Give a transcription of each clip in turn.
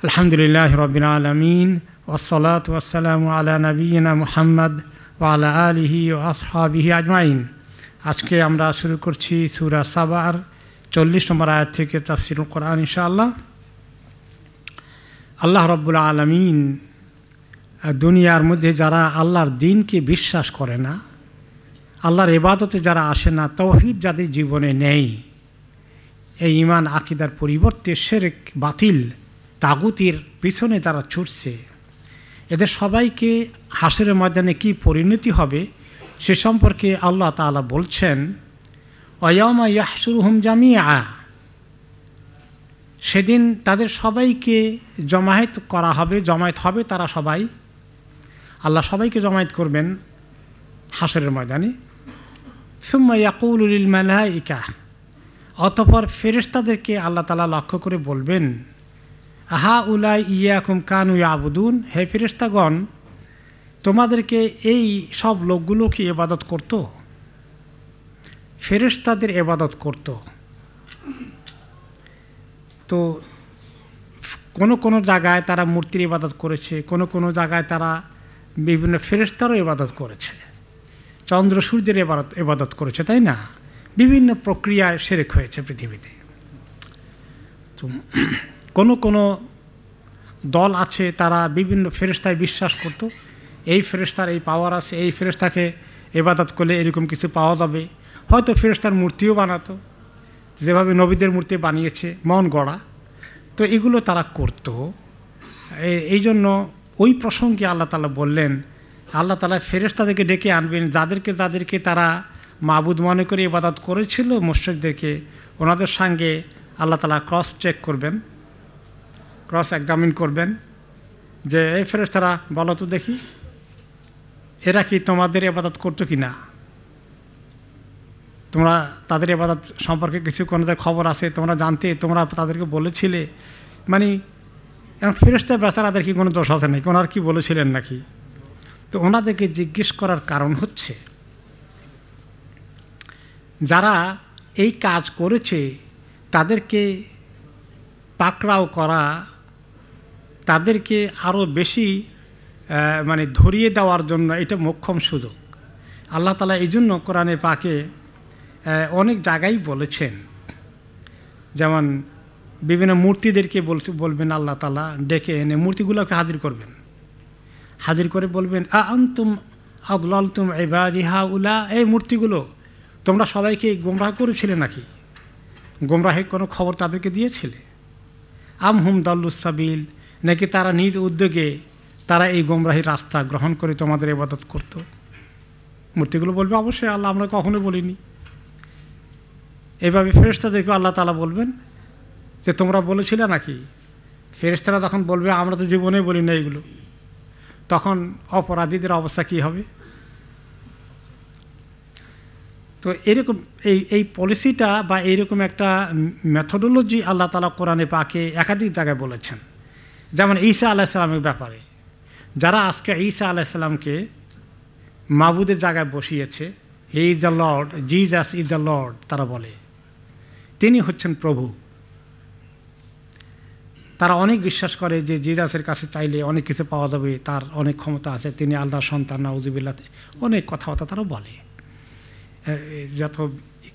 আলহামদুলিল্লাহ রাব্বিল আলামিন ওয়াসসালাতু ওয়াসসালামু আলা নাবিয়িনা মুহাম্মদ ওয়া আলা আলিহি ওয়া আসহাবিহি আজমাইন। আজকে আমরা শুরু করছি সূরা সাবার 40 নম্বর আয়াত থেকে তাফসীরুল কোরআন ইনশাআল্লাহ। আল্লাহ রাব্বুল আলামিন দুনিয়ার মধ্যে যারা আল্লাহর দ্বীনকে বিশ্বাস করে না, আল্লাহর ইবাদতে যারা আসে না, তাওহীদ যাদের জীবনে নেই, এই ঈমান আকীদার পরিবর্তে শিরক বাতিল তাগুতের পিছনে যারা ছুটছে, এদের সবাইকে হাসরের ময়দানে কি পরিণতি হবে সে সম্পর্কে আল্লাহ তাআলা বলছেন, ওয়ায়াউমা ইয়াহশুরুহুম জামিআ, সেদিন তাদের সবাইকে জমায়েত করা হবে, জমায়েত হবে তারা সবাই, আল্লাহ সবাইকে জমায়েত করবেন হাসরের ময়দানে। সুম্মা ইয়াকুলু লিল মালাইকা, অতঃপর ফেরেশতাদেরকে আল্লাহ তাআলা লক্ষ্য করে বলবেন, আহা উলাই ইয়াকুম কানু ইয়াবুদুন, হে ফেরেশতাগণ, তোমাদেরকে এই সব লোকগুলো কি ইবাদত করত? ফেরেশতাদের ইবাদত করত। তো কোনো জায়গায় তারা মূর্তির ইবাদত করেছে, কোনো জায়গায় তারা বিভিন্ন ফেরেশতারও ইবাদত করেছে, চন্দ্র সূর্যের ইবাদত করেছে, তাই না? বিভিন্ন প্রক্রিয়ায় শিরক হয়েছে পৃথিবীতে। তো কোনো দল আছে তারা বিভিন্ন ফেরেশতায় বিশ্বাস করত, এই ফেরেশতার এই পাওয়ার আছে, এই ফেরেশতাকে ইবাদত করলে এরকম কিছু পাওয়া যাবে। হয়তো ফেরেশতার মূর্তিও বানাতো, যেভাবে নবীদের মূর্তি বানিয়েছে মন গড়া। তো এগুলো তারা করত। এই জন্য ওই প্রসঙ্গে আল্লাহ তাআলা বললেন, আল্লাহ তাআলা ফেরেশতাদেরকে ডেকে আনবেন, যাদেরকে তারা মাবুদ মনে করে ইবাদত করেছিল, মুশরিকদেরকে, ওনাদের সঙ্গে আল্লাহ তাআলা ক্রস চেক করবেন, ক্রস এক্সামিন করবেন, যে এই ফেরেশতারা বলো তো দেখি, এরা কি তোমাদের ইবাদত করতো কি না? তোমরা তাদের ইবাদত সম্পর্কে কিছু কোনোদের খবর আছে, তোমরা জানতে, তোমরা তাদেরকে বলেছিলে? মানে ফেরেশতা বেচারাদের কি কোনো দোষ আছে নাকি? ওনারা কি বলেছিলেন নাকি? তো ওনাদেরকে জিজ্ঞেস করার কারণ হচ্ছে, যারা এই কাজ করেছে তাদেরকে পাকড়াও করা, তাদেরকে আরও বেশি ধরিয়ে দেওয়ার জন্য এটা মোক্ষম সুযোগ। আল্লাহ তাআলা এই জন্য কোরআনে পাকে অনেক জায়গায় বলেছেন, যেমন বিভিন্ন মূর্তিদেরকে বলবেন আল্লাহ তাআলা ডেকে এনে মূর্তিগুলোকে হাজির করবেন, হাজির করে বলবেন, আনতুম আদলালতুম ইবাদি হাউলা, এই মূর্তিগুলো তোমরা সবাইকে গোমরাহ করেছিলে নাকি? গোমরাহের কোনো খবর তাদেরকে দিয়েছিলে? আম হুম দাল্লুস সাবিল, নাকি তারা নিজ উদ্যোগে তারা এই গোমরাহির রাস্তা গ্রহণ করে তোমাদের ইবাদত করত? মূর্তিগুলো বলবে, অবশ্যই আল্লাহ, আমরা কখনো বলিনি। এভাবে ফেরেশতাদেরকে আল্লাহ তাআলা বলবেন যে তোমরা বলেছিলে নাকি? ফেরেশতারা যখন বলবে আমরা তো জীবনে বলি না এগুলো, তখন অপরাধীদের অবস্থা কী হবে? তো এরকম এই পলিসিটা বা এইরকম একটা মেথোডোলজি আল্লাহ তাআলা কোরআনে পাকে একাধিক জায়গায় বলেছেন। যেমন ঈসা আলাইহিস সালামের ব্যাপারে, যারা আজকে ঈসা আলাইহিস সালামকে মাবুদের জায়গায় বসিয়েছে, he is the Lord, Jesus is the Lord, তারা বলে তিনি হচ্ছেন প্রভু। তারা অনেক বিশ্বাস করে যে জিজাসের কাছে চাইলে অনেক কিছু পাওয়া যাবে, তার অনেক ক্ষমতা আছে, তিনি আল্লাহর সন্তান, নাউজুবিল্লাহ, অনেক কথাবার্তা তারা বলে। যত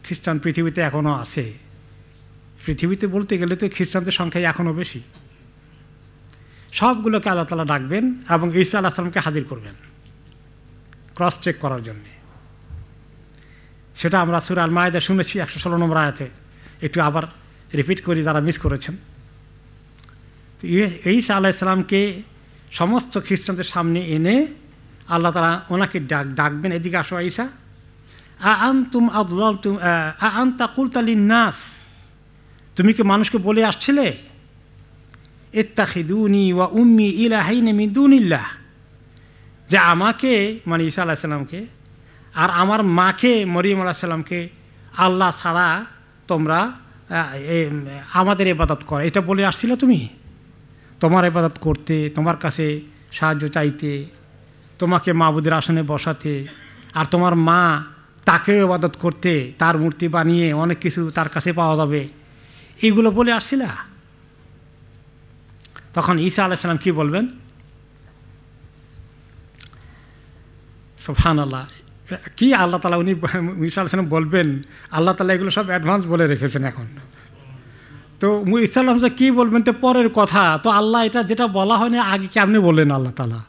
খ্রিস্টান পৃথিবীতে এখনও আছে, পৃথিবীতে বলতে গেলে তো খ্রিস্টানদের সংখ্যাই এখনও বেশি, সবগুলোকে আল্লাহ তাআলা ডাকবেন এবং ঈসা আলাইহিস সালামকে হাজির করবেন ক্রস চেক করার জন্যে। সেটা আমরা সূরা আল মায়েদা শুনেছি 116 নম্বর আয়াতে, একটু আবার রিপিট করি যারা মিস করেছেন। ঈসা আলাইহিস সালামকে সমস্ত খ্রিস্টানদের সামনে এনে আল্লাহ তাআলা ওনাকে ডাকবেন, এদিকে আসো ঈসা, আনতুম আদলালতুম আনতা কুলতা লিন-নাস, তুমি কি মানুষকে বলে আসছিলে ইত্তাখিদুনি ওয়া উম্মি ইলাহাইনি মিন দুনিল্লাহ, যে আমাকে মানে ঈসা আলাইহিস সালামকে আর আমার মাকে মরিয়ম আলাইহিস সালামকে আল্লাহ ছাড়া তোমরা আমাদের ইবাদত করো, এটা বলে আসছিলে? তুমি তোমার ইবাদত করতে, তোমার কাছে সাহায্য চাইতে, তোমাকে মাবুদের আসনে বসাতে, আর তোমার মা তাকেও ইবাদত করতে, তার মূর্তি বানিয়ে অনেক কিছু তার কাছে পাওয়া যাবে, এগুলো বলে আসছিলা? তখন ঈসা আলাইহিস সালাম কি বলবেন? সুবহানাল্লাহ, কি আল্লাহ তাআলা উনি ঈসা আলাইহিস সালাম বলবেন, আল্লাহ তাআলা এগুলো সব অ্যাডভান্স বলে রেখেছেন এখন। তো ঈসা আলাইহিস সালাম কী বলবেন তো পরের কথা, তো আল্লাহ এটা যেটা বলা হয়নি আগে কেমনি বললেন আল্লাহ তাআলা?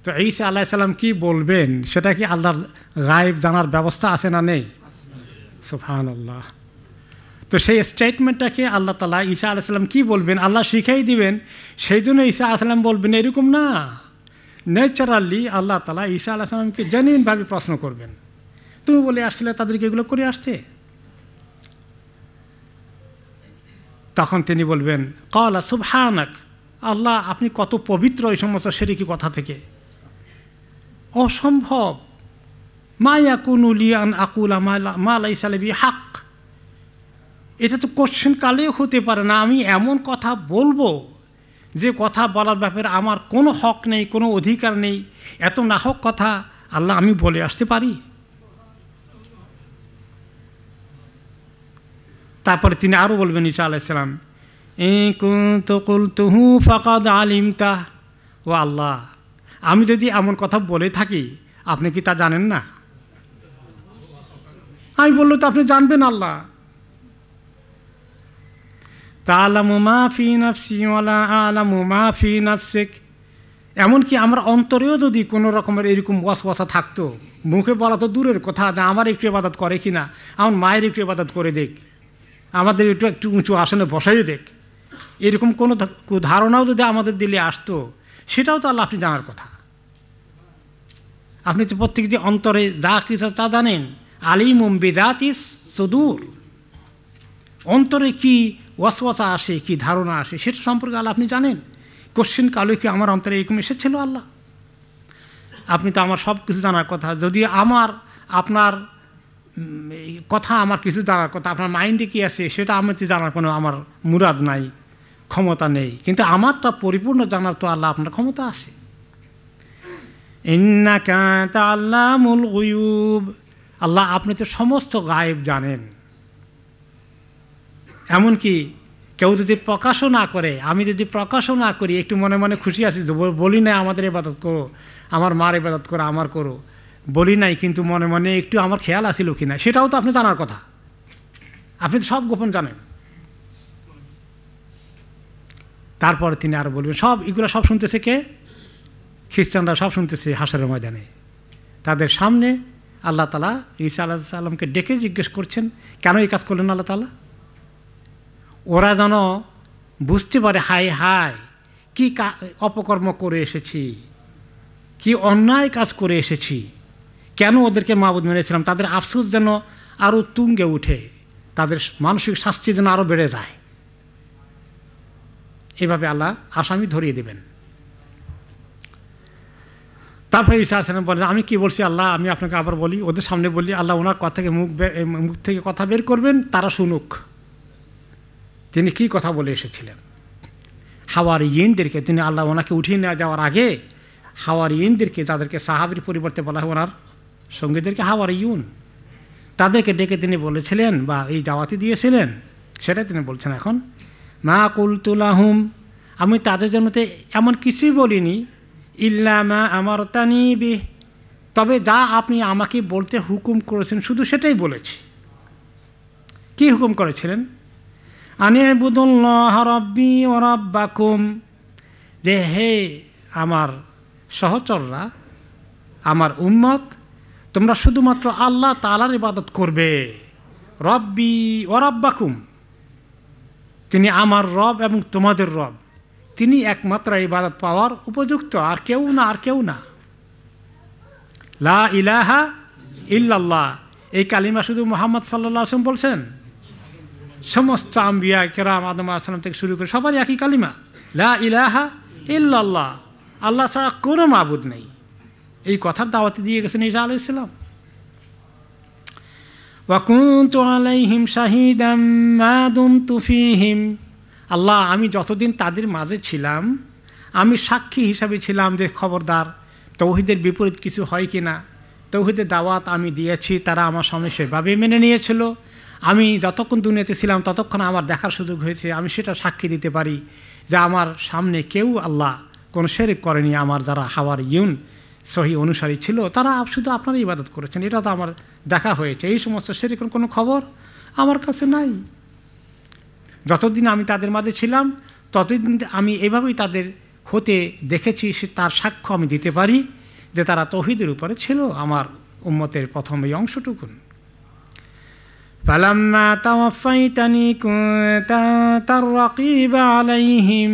তো ঈসা আলাইহিস সালাম কি বলবেন সেটা কি আল্লাহর গায়েব জানার ব্যবস্থা আছে না নেই? সুবহানাল্লাহ। তো সেই স্টেটমেন্টটাকে আল্লাহ তাআলা ঈসা আলাইহিস সালাম কি বলবেন আল্লাহ শিখাই দিবেন, সেই জন্য ঈসা আলাইহিস সালাম বলবেন এরকম না। ন্যাচারালি আল্লাহ তাআলা ঈসা আলাইহিস সালামকে জেনুইনভাবে প্রশ্ন করবেন, তুমি বলে আসছিলে তাদেরকে এগুলো করে আসতে? তখন তিনি বলবেন ক্বালা সুবহানাক, আল্লাহ আপনি কত পবিত্র এই সমস্ত শিরকি কথা থেকে, অসম্ভব। মা ইয়াকুনু লি আন আকুলা মা লাইসা লি বিহাক, এটা তো কোশ্চেন কালেও হতে পারে না আমি এমন কথা বলবো যে কথা বলার ব্যাপারে আমার কোনো হক নেই, কোনো অধিকার নেই, এত নাহক কথা আল্লাহ আমি বলে আসতে পারি? তারপরে তিনি আরও বলবেন ঈসা আলাইহিস সালাম, ইন কুনতু কুলতুহু ফাকাদ আলিমতা, ও আল্লাহ আমি যদি এমন কথা বলে থাকি আপনি কি তা জানেন না? আমি বললো তো আপনি জানবেন আল্লাহ। তাআলামু মা ফি নাফসি ওয়া লা আ'লামু মা ফি নাফসিক, এমনকি আমার অন্তরেও যদি কোনো রকমের এরকম ওয়াসওয়াসা থাকতো, মুখে বলা তো দূরের কথা, যে আমার একটু ইবাদত করে কি না, আমার মায়ের একটু ইবাদত করে দেখ, আমাদের একটু উঁচু আসনে বসাই দেখ, এরকম কোনো ধারণাও যদি আমাদের দিলে আসতো, সেটাও তো আল্লাহ আপনি জানার কথা। আপনি তো প্রত্যেক যে অন্তরে যা কিছু তা জানেন, আলিমুম বিযাতিস সুদূর, অন্তরে কি ওয়াসওয়াসা আসে, কি ধারণা আসে সেটা সম্পর্কে আল্লাহ আপনি জানেন। কোশ্চেন কালো কি আমার অন্তরে এরকম এসেছিল আল্লাহ? আপনি তো আমার সব কিছু জানার কথা, যদি আপনার কথা আমার কিছু জানার কথা, আপনার মাইন্ডে কী আছে সেটা আমার তো জানার কোনো আমার মুরাদ নাই, ক্ষমতা নেই, কিন্তু আমারটা পরিপূর্ণ জানার তো আল্লাহ আপনার ক্ষমতা আছে। ইন্নাকা আনতা আল্লামুল গুয়ুব, আল্লাহ আপনি তো সমস্ত গায়েব জানেন। এমনকি কেউ যদি প্রকাশও না করে, আমি যদি প্রকাশও না করি, একটু মনে মনে খুশি আছি, বলি না আমাদের ইবাদত করো, আমার মার ইবাদত করো, আমার করো, বলি নাই, কিন্তু মনে মনে একটু আমার খেয়াল আসিল কি না সেটাও তো আপনি জানার কথা। আপনি তো সব গোপন জানেন। তারপরে তিনি আরও বলবেন, সব এগুলো সব শুনতেছে কে? খ্রিস্টানরা সব শুনতেছে হাসরের ময়দানে। তাদের সামনে আল্লাহ তাআলা ঈসা আলাইহিস সালামকে ডেকে জিজ্ঞেস করছেন, কেন এই কাজ করলেন আল্লাহ তাআলা? ওরা যেন বুঝতে পারে, হায় হায় কি অপকর্ম করে এসেছি, কি অন্যায় কাজ করে এসেছি, কেন ওদেরকে মাবুদ মেনেছিলাম, তাদের আফসোস যেন আরও তুঙ্গে উঠে, তাদের মানসিক শাস্তি যেন আরও বেড়ে যায়। এভাবে আল্লাহ আসামি ধরিয়ে দেবেন। তারপরে ঈসা আলাইহিস সালাম বলেন, আমি কি বলছি আল্লাহ, আমি আপনাকে আবার বলি, ওদের সামনে বলি, আল্লাহ ওনার কথা থেকে মুখ থেকে কথা বের করবেন, তারা শুনুক তিনি কি কথা বলে এসেছিলেন। হাওয়ারিয়িনদেরকে তিনি, আল্লাহ ওনাকে উঠিয়ে নিয়ে যাওয়ার আগে হাওয়ারিয়িনদেরকে, যাদেরকে সাহাবীর পরিবর্তে বলা হয় ওনার সঙ্গীদেরকে হাওয়ারিয়ুন, তাদেরকে ডেকে তিনি বলেছিলেন বা এই দাওয়াতি দিয়েছিলেন, সেটা তিনি বলছেন এখন, মা কুলতু লাহুম, আমি তাদের জন্য এমন কিছুই বলিনি, ইল্লা মা আমারতানি বিহ, তবে যা আপনি আমাকে বলতে হুকুম করেছেন শুধু সেটাই বলেছি। কি হুকুম করেছিলেন? আনি ইবুদুল্লাহ রাব্বি ওয়া রাব্বাকুম, যে হে আমার সহচররা, আমার উম্মত, তোমরা শুধুমাত্র আল্লাহ তাআলার ইবাদত করবে। রব্বি ওয়া রাব্বাকুম, তিনি আমার রব এবং তোমাদের রব, তিনি একমাত্র ইবাদত পাওয়ার উপযুক্ত, আর কেউ না, আর কেউ না। লা ইলাহা ইল্লাল্লাহ, এই কালিমা শুধু মুহাম্মদ সাল্লাল্লাহু আলাইহি ওয়াসাল্লাম বলছেন? সমস্ত আম্বিয়া কেরাম আদম আলাইহিস সালাম থেকে শুরু করে সবারই একই কালিমা, লা ইলাহা ইল্লাল্লাহ, আল্লাহ ছাড়া কোনো মাবুদ নেই। এই কথার দাওয়াতে দিয়ে গেছেন ঈসা আলাইহিস সালাম। ওয়া কুনতু আলাইহিম শাহিদাম মা দুমতু ফীহিম, আল্লাহ আমি যতদিন তাদের মাঝে ছিলাম আমি সাক্ষী হিসাবে ছিলাম যে খবরদার তৌহিদের বিপরীত কিছু হয় কি না। তৌহিদের দাওয়াত আমি দিয়েছি, তারা আমার সামনে সেভাবে মেনে নিয়েছিল, আমি যতক্ষণ দুনিয়াতে ছিলাম ততক্ষণ আমার দেখার সুযোগ হয়েছে, আমি সেটা সাক্ষী দিতে পারি যে আমার সামনে কেউ আল্লাহ কোনো শিরক করেনি। আমার যারা হাওয়ারিয়ুন সহি অনুসারী ছিল তারা শুধু আপনারই ইবাদত করেছেন, এটা তো আমার দেখা হয়েছে। এই সমস্ত শিরকের কোনো খবর আমার কাছে নাই। যতদিন আমি তাদের মাঝে ছিলাম ততদিন আমি এভাবেই তাদের হতে দেখেছি, তার সাক্ষ্য আমি দিতে পারি যে তারা তৌহিদের উপরে ছিল, আমার উম্মতের প্রথম এই অংশটুকুন। ফালাম্মা তাওয়াফাইতানি কুনতা আনতার রাকিব আলাইহিম,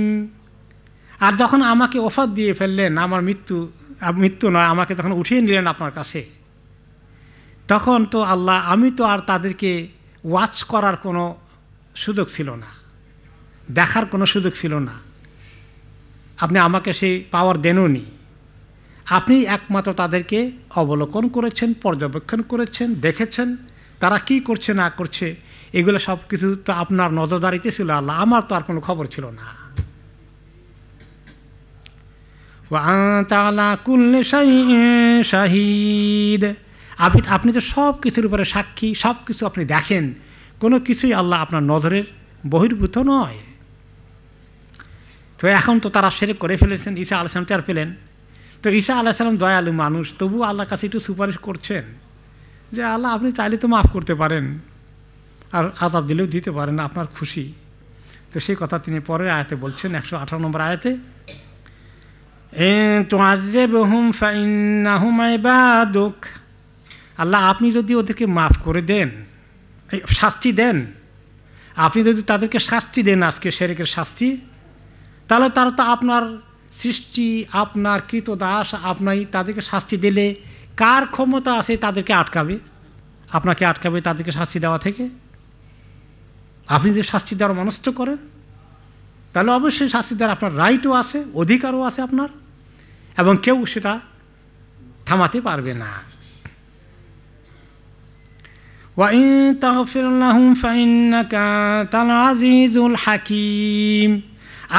আর যখন আমাকে ওফাত দিয়ে ফেললেন, আমার মৃত্যু নয়, আমাকে যখন উঠিয়ে নিলেন আপনার কাছে, তখন তো আল্লাহ, আমি তো আর তাদেরকে ওয়াচ করার কোনো সুযোগ ছিল না, দেখার কোনো সুযোগ ছিল না। আপনি আমাকে সেই পাওয়ার দেননি, আপনি একমাত্র তাদেরকে অবলোকন করেছেন, পর্যবেক্ষণ করেছেন, দেখেছেন তারা কি করছে না করছে, এগুলো সব কিছু তো আপনার নজরদারিতে ছিল আল্লাহ, আমার তো আর কোনো খবর ছিল না। ওয়া আনতা আলা কুল্লি শাইইন শাহিদ, আপনি তো সব কিছুর উপরে সাক্ষী, সব কিছু আপনি দেখেন, কোনো কিছুই আল্লাহ আপনার নজরের বহির্ভূত নয়। তো এখন তো তারা শিরক করে ফেলেছেন, ঈসা আলাইহিস সালাম টের পেলেন। তো ঈসা আলাইহিস সালাম দয়ালু মানুষ, তবু আল্লাহর কাছে একটু সুপারিশ করছেন যে আল্লাহ আপনি চাইলে তো মাফ করতে পারেন, আর আযাব দিলেও দিতে পারেন, আপনার খুশি। তো সেই কথা তিনি পরের আয়াতে বলছেন, 118 নম্বর আয়াতে, ইন তুআযিবহুম ফাইন্নাহুম ইবাদুক, আল্লাহ আপনি যদি ওদেরকে মাফ করে দেন, শাস্তি দেন, আপনি যদি তাদেরকে শাস্তি দেন আজকে শিরকের শাস্তি, তাহলে তারা তো আপনার সৃষ্টি, আপনার কৃতদাস, আপনাই তাদেরকে শাস্তি দিলে কার ক্ষমতা আছে তাদেরকে আটকাবে? আপনাকে আটকাবে তাদেরকে শাস্তি দেওয়া থেকে? আপনি যে শাস্তি দেওয়ার মনস্থ করেন, তাহলে অবশ্যই শাস্তি দেওয়ার আপনার রাইটও আছে, অধিকারও আছে আপনার, এবং কেউ সেটা থামাতে পারবে না। ওয়া ইন তাগফির লাহুম ফাইন্নাকা আনতাল আজিজুল হাকীম,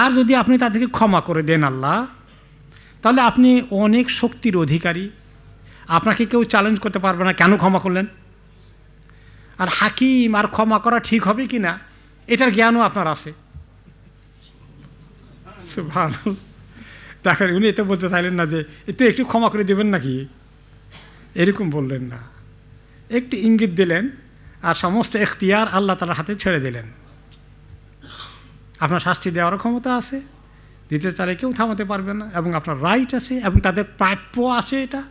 আর যদি আপনি তাদেরকে ক্ষমা করে দেন আল্লাহ, তাহলে আপনি অনেক শক্তির অধিকারী, আপনাকে কেউ চ্যালেঞ্জ করতে পারবে না কেন ক্ষমা করলেন। আর হাকিম, আর ক্ষমা করা ঠিক হবে কি না এটার জ্ঞানও আপনার আছে। দেখেন, উনি এতে বলতে চাইলেন না যে একটু ক্ষমা করে দেবেন নাকি, এরকম বললেন না, একটু ইঙ্গিত দিলেন আর সমস্ত এখতিয়ার আল্লাহ তাআলার হাতে ছেড়ে দিলেন। আপনার শাস্তি দেওয়ারও ক্ষমতা আছে, দিতে চাইলে কেউ থামাতে পারবে না, এবং আপনার রাইট আছে, এবং তাদের প্রাপ্য আছে এটা।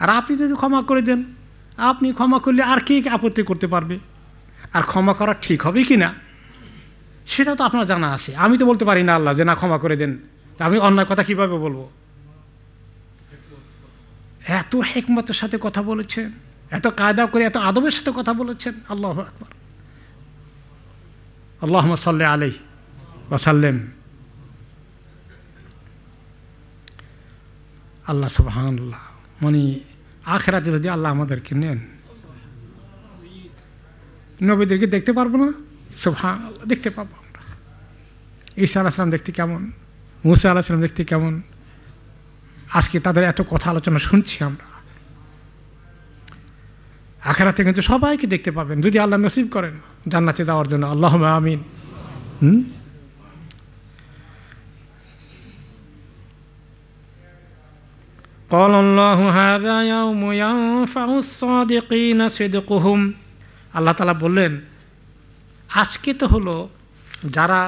আর আপনি যদি ক্ষমা করে দেন, আপনি ক্ষমা করলে আর কে আপত্তি করতে পারবে? আর ক্ষমা করা ঠিক হবে কি না সেটা তো আপনার জানা আছে। আমি তো বলতে পারি না আল্লাহ যে না ক্ষমা করে দেন, আমি অন্যায় কথা কিভাবে বলবো? এত হিকমতের সাথে কথা বলেছেন, এত কায়দা করে, এত আদবের সাথে কথা বলেছেন। আল্লাহু আকবার, আল্লাহুম্মা সাল্লি আলাইহি ওয়া সাল্লিম। আল্লাহ সুবহানাল্লাহ, মানে আখিরাতে যদি আল্লাহ আমাদেরকে নেন, নবীদেরকে দেখতে পারবো না? সুবহানাল্লাহ, দেখতে পাবো আমরা। ঈসা আলাইহিস সালাম দেখতে কেমন, মুসা আলাইহিস সালাম দেখতে কেমন, আজকে তাদের এত কথা আলোচনা শুনছি আমরা। আখিরাতে কিন্তু সবাইকে দেখতে পাবেন যদি আল্লাহ নসিব করেন জান্নাতে যাওয়ার জন্য। আল্লাহুম্মা আমিন। قال الله هذا يوم ينفع الصادقين صدقهم, আল্লাহ তাআলা বললেন আজকে তো হলো যারা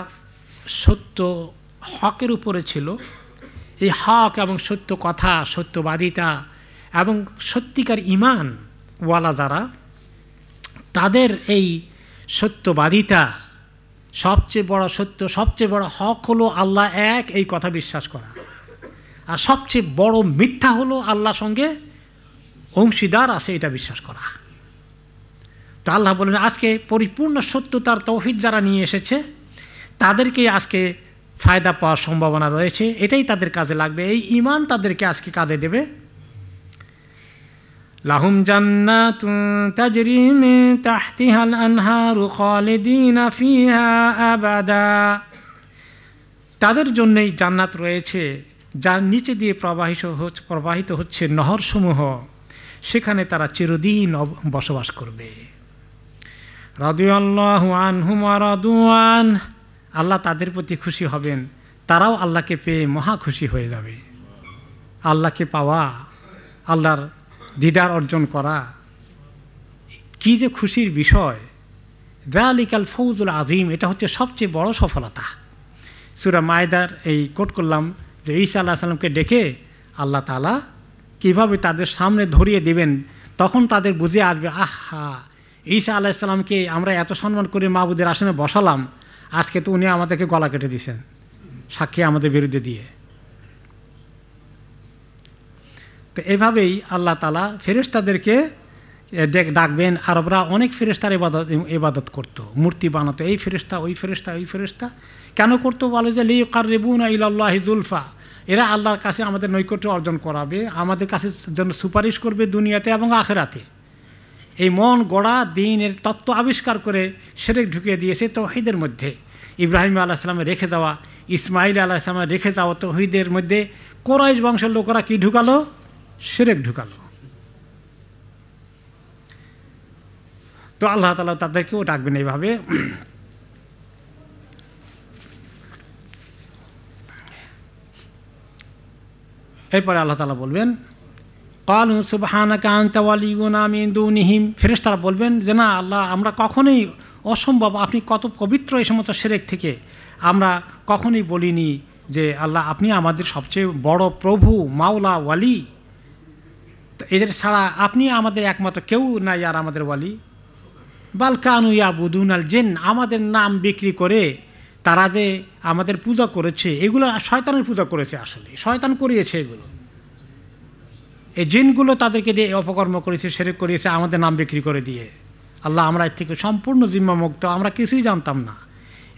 সত্য হকের উপরে ছিল, এই হক এবং সত্য কথা, সত্যবাদিতা এবং সত্যিকার ঈমান ওয়ালা যারা, তাদের এই সত্যবাদিতা, সবচেয়ে বড় সত্য, সবচেয়ে বড় হক হলো আল্লাহ এক, এই কথা বিশ্বাস করা। আর সবচেয়ে বড় মিথ্যা হলো আল্লাহর সঙ্গে অংশীদার আছে এটা বিশ্বাস করা। তো আল্লাহ বলেন আজকে পরিপূর্ণ সত্যতার তৌহিদ যারা নিয়ে এসেছে তাদেরকে আজকে ফায়দা পাওয়ার সম্ভাবনা রয়েছে, এটাই তাদের কাজে লাগবে, এই ঈমান তাদেরকে আজকে কাজে দেবে। লাহুম জান্নাতুন তাজরি মিন তাহতিহাল আনহারু খালিদিনা ফিহা আবাদা, তাদের জন্যই জান্নাত রয়েছে যার নিচে দিয়ে প্রবাহিত হচ্ছে নহরসমূহ, সেখানে তারা চিরদিন বসবাস করবে। রাদিয়াল্লাহু আনহুম ওয়া রাদু আন, আল্লাহ তাদের প্রতি খুশি হবেন, তারাও আল্লাহকে পেয়ে মহা খুশি হয়ে যাবে। আল্লাহকে পাওয়া, আল্লাহর দিদার অর্জন করা কি যে খুশির বিষয়। যালিকাল ফৌজুল আযীম, এটা হচ্ছে সবচেয়ে বড় সফলতা। সূরা মায়দার এই কোট করলাম যে ঈসা আলাইহিস সালামকে ডেকে আল্লাহ তাআলা কীভাবে তাদের সামনে ধরিয়ে দেবেন, তখন তাদের বুঝে আসবে, আহা, ঈসা আলাইহিস সালামকে আমরা এত সম্মান করে মাবুদের আসনে বসালাম, আজকে তো উনি আমাদেরকে গলা কেটে দিয়েছেন সাক্ষী আমাদের বিরুদ্ধে দিয়ে। তো এভাবেই আল্লাহ তাআলা ফেরেশতাদেরকে ডাকবেন। আরবরা অনেক ফেরেশতার ইবাদত করতো, মূর্তি বানাতো, এই ফেরেশতা ওই ফেরেশতা ওই ফেরেশতা। কেন করতো? বলে যে লিইকাররিবুনা ইলাল্লাহি যুলফা, এরা আল্লাহর কাছে আমাদের নৈকট্য অর্জন করাবে, আমাদের কাছে জন্য সুপারিশ করবে দুনিয়াতে এবং আখিরাতে। এই মন গড়া দ্বীনের তত্ত্ব আবিষ্কার করে শিরক ঢুকিয়ে দিয়েছে তাওহীদের মধ্যে। ইব্রাহিম আলাইহিস সালামের রেখে যাওয়া, ইসমাঈল আলাইহিস সালামের রেখে যাওয়া তাওহীদের মধ্যে কুরাইশ বংশের লোকেরা কি ঢুকালো? শিরক ঢুকালো। তো আল্লাহ তাআলা তাদেরকেও ডাকবেন এইভাবে। এরপরে আল্লাহ তাআলা বলবেন, ক্বালু সুবহানাকা আনতা ওয়ালিয়ুনা মিন দুনিহিম, ফেরেশতারা বলবেন যে না আল্লাহ, আমরা কখনোই অসম্ভব, আপনি কত পবিত্র এই সমস্ত শিরক থেকে, আমরা কখনোই বলিনি যে আল্লাহ আপনি আমাদের সবচেয়ে বড় প্রভু, মাওলা, ওয়ালি, এদের ছাড়া আপনি আমাদের একমাত্র, কেউ নাই আর আমাদের ওয়ালি। বাল কানু ইয়াবুদুনাল জিন, আমাদের নাম বিক্রি করে তারা যে আমাদের পূজা করেছে, এগুলো শয়তানের পূজা করেছে, আসলে শয়তান করিয়েছে এগুলো। এই জিনগুলো তাদেরকে দিয়ে অপকর্ম করেছে, শিরক করিয়েছে আমাদের নাম বিক্রি করে দিয়ে। আল্লাহ আমরা এর থেকে সম্পূর্ণ জিম্মামুক্ত, আমরা কিছুই জানতাম না।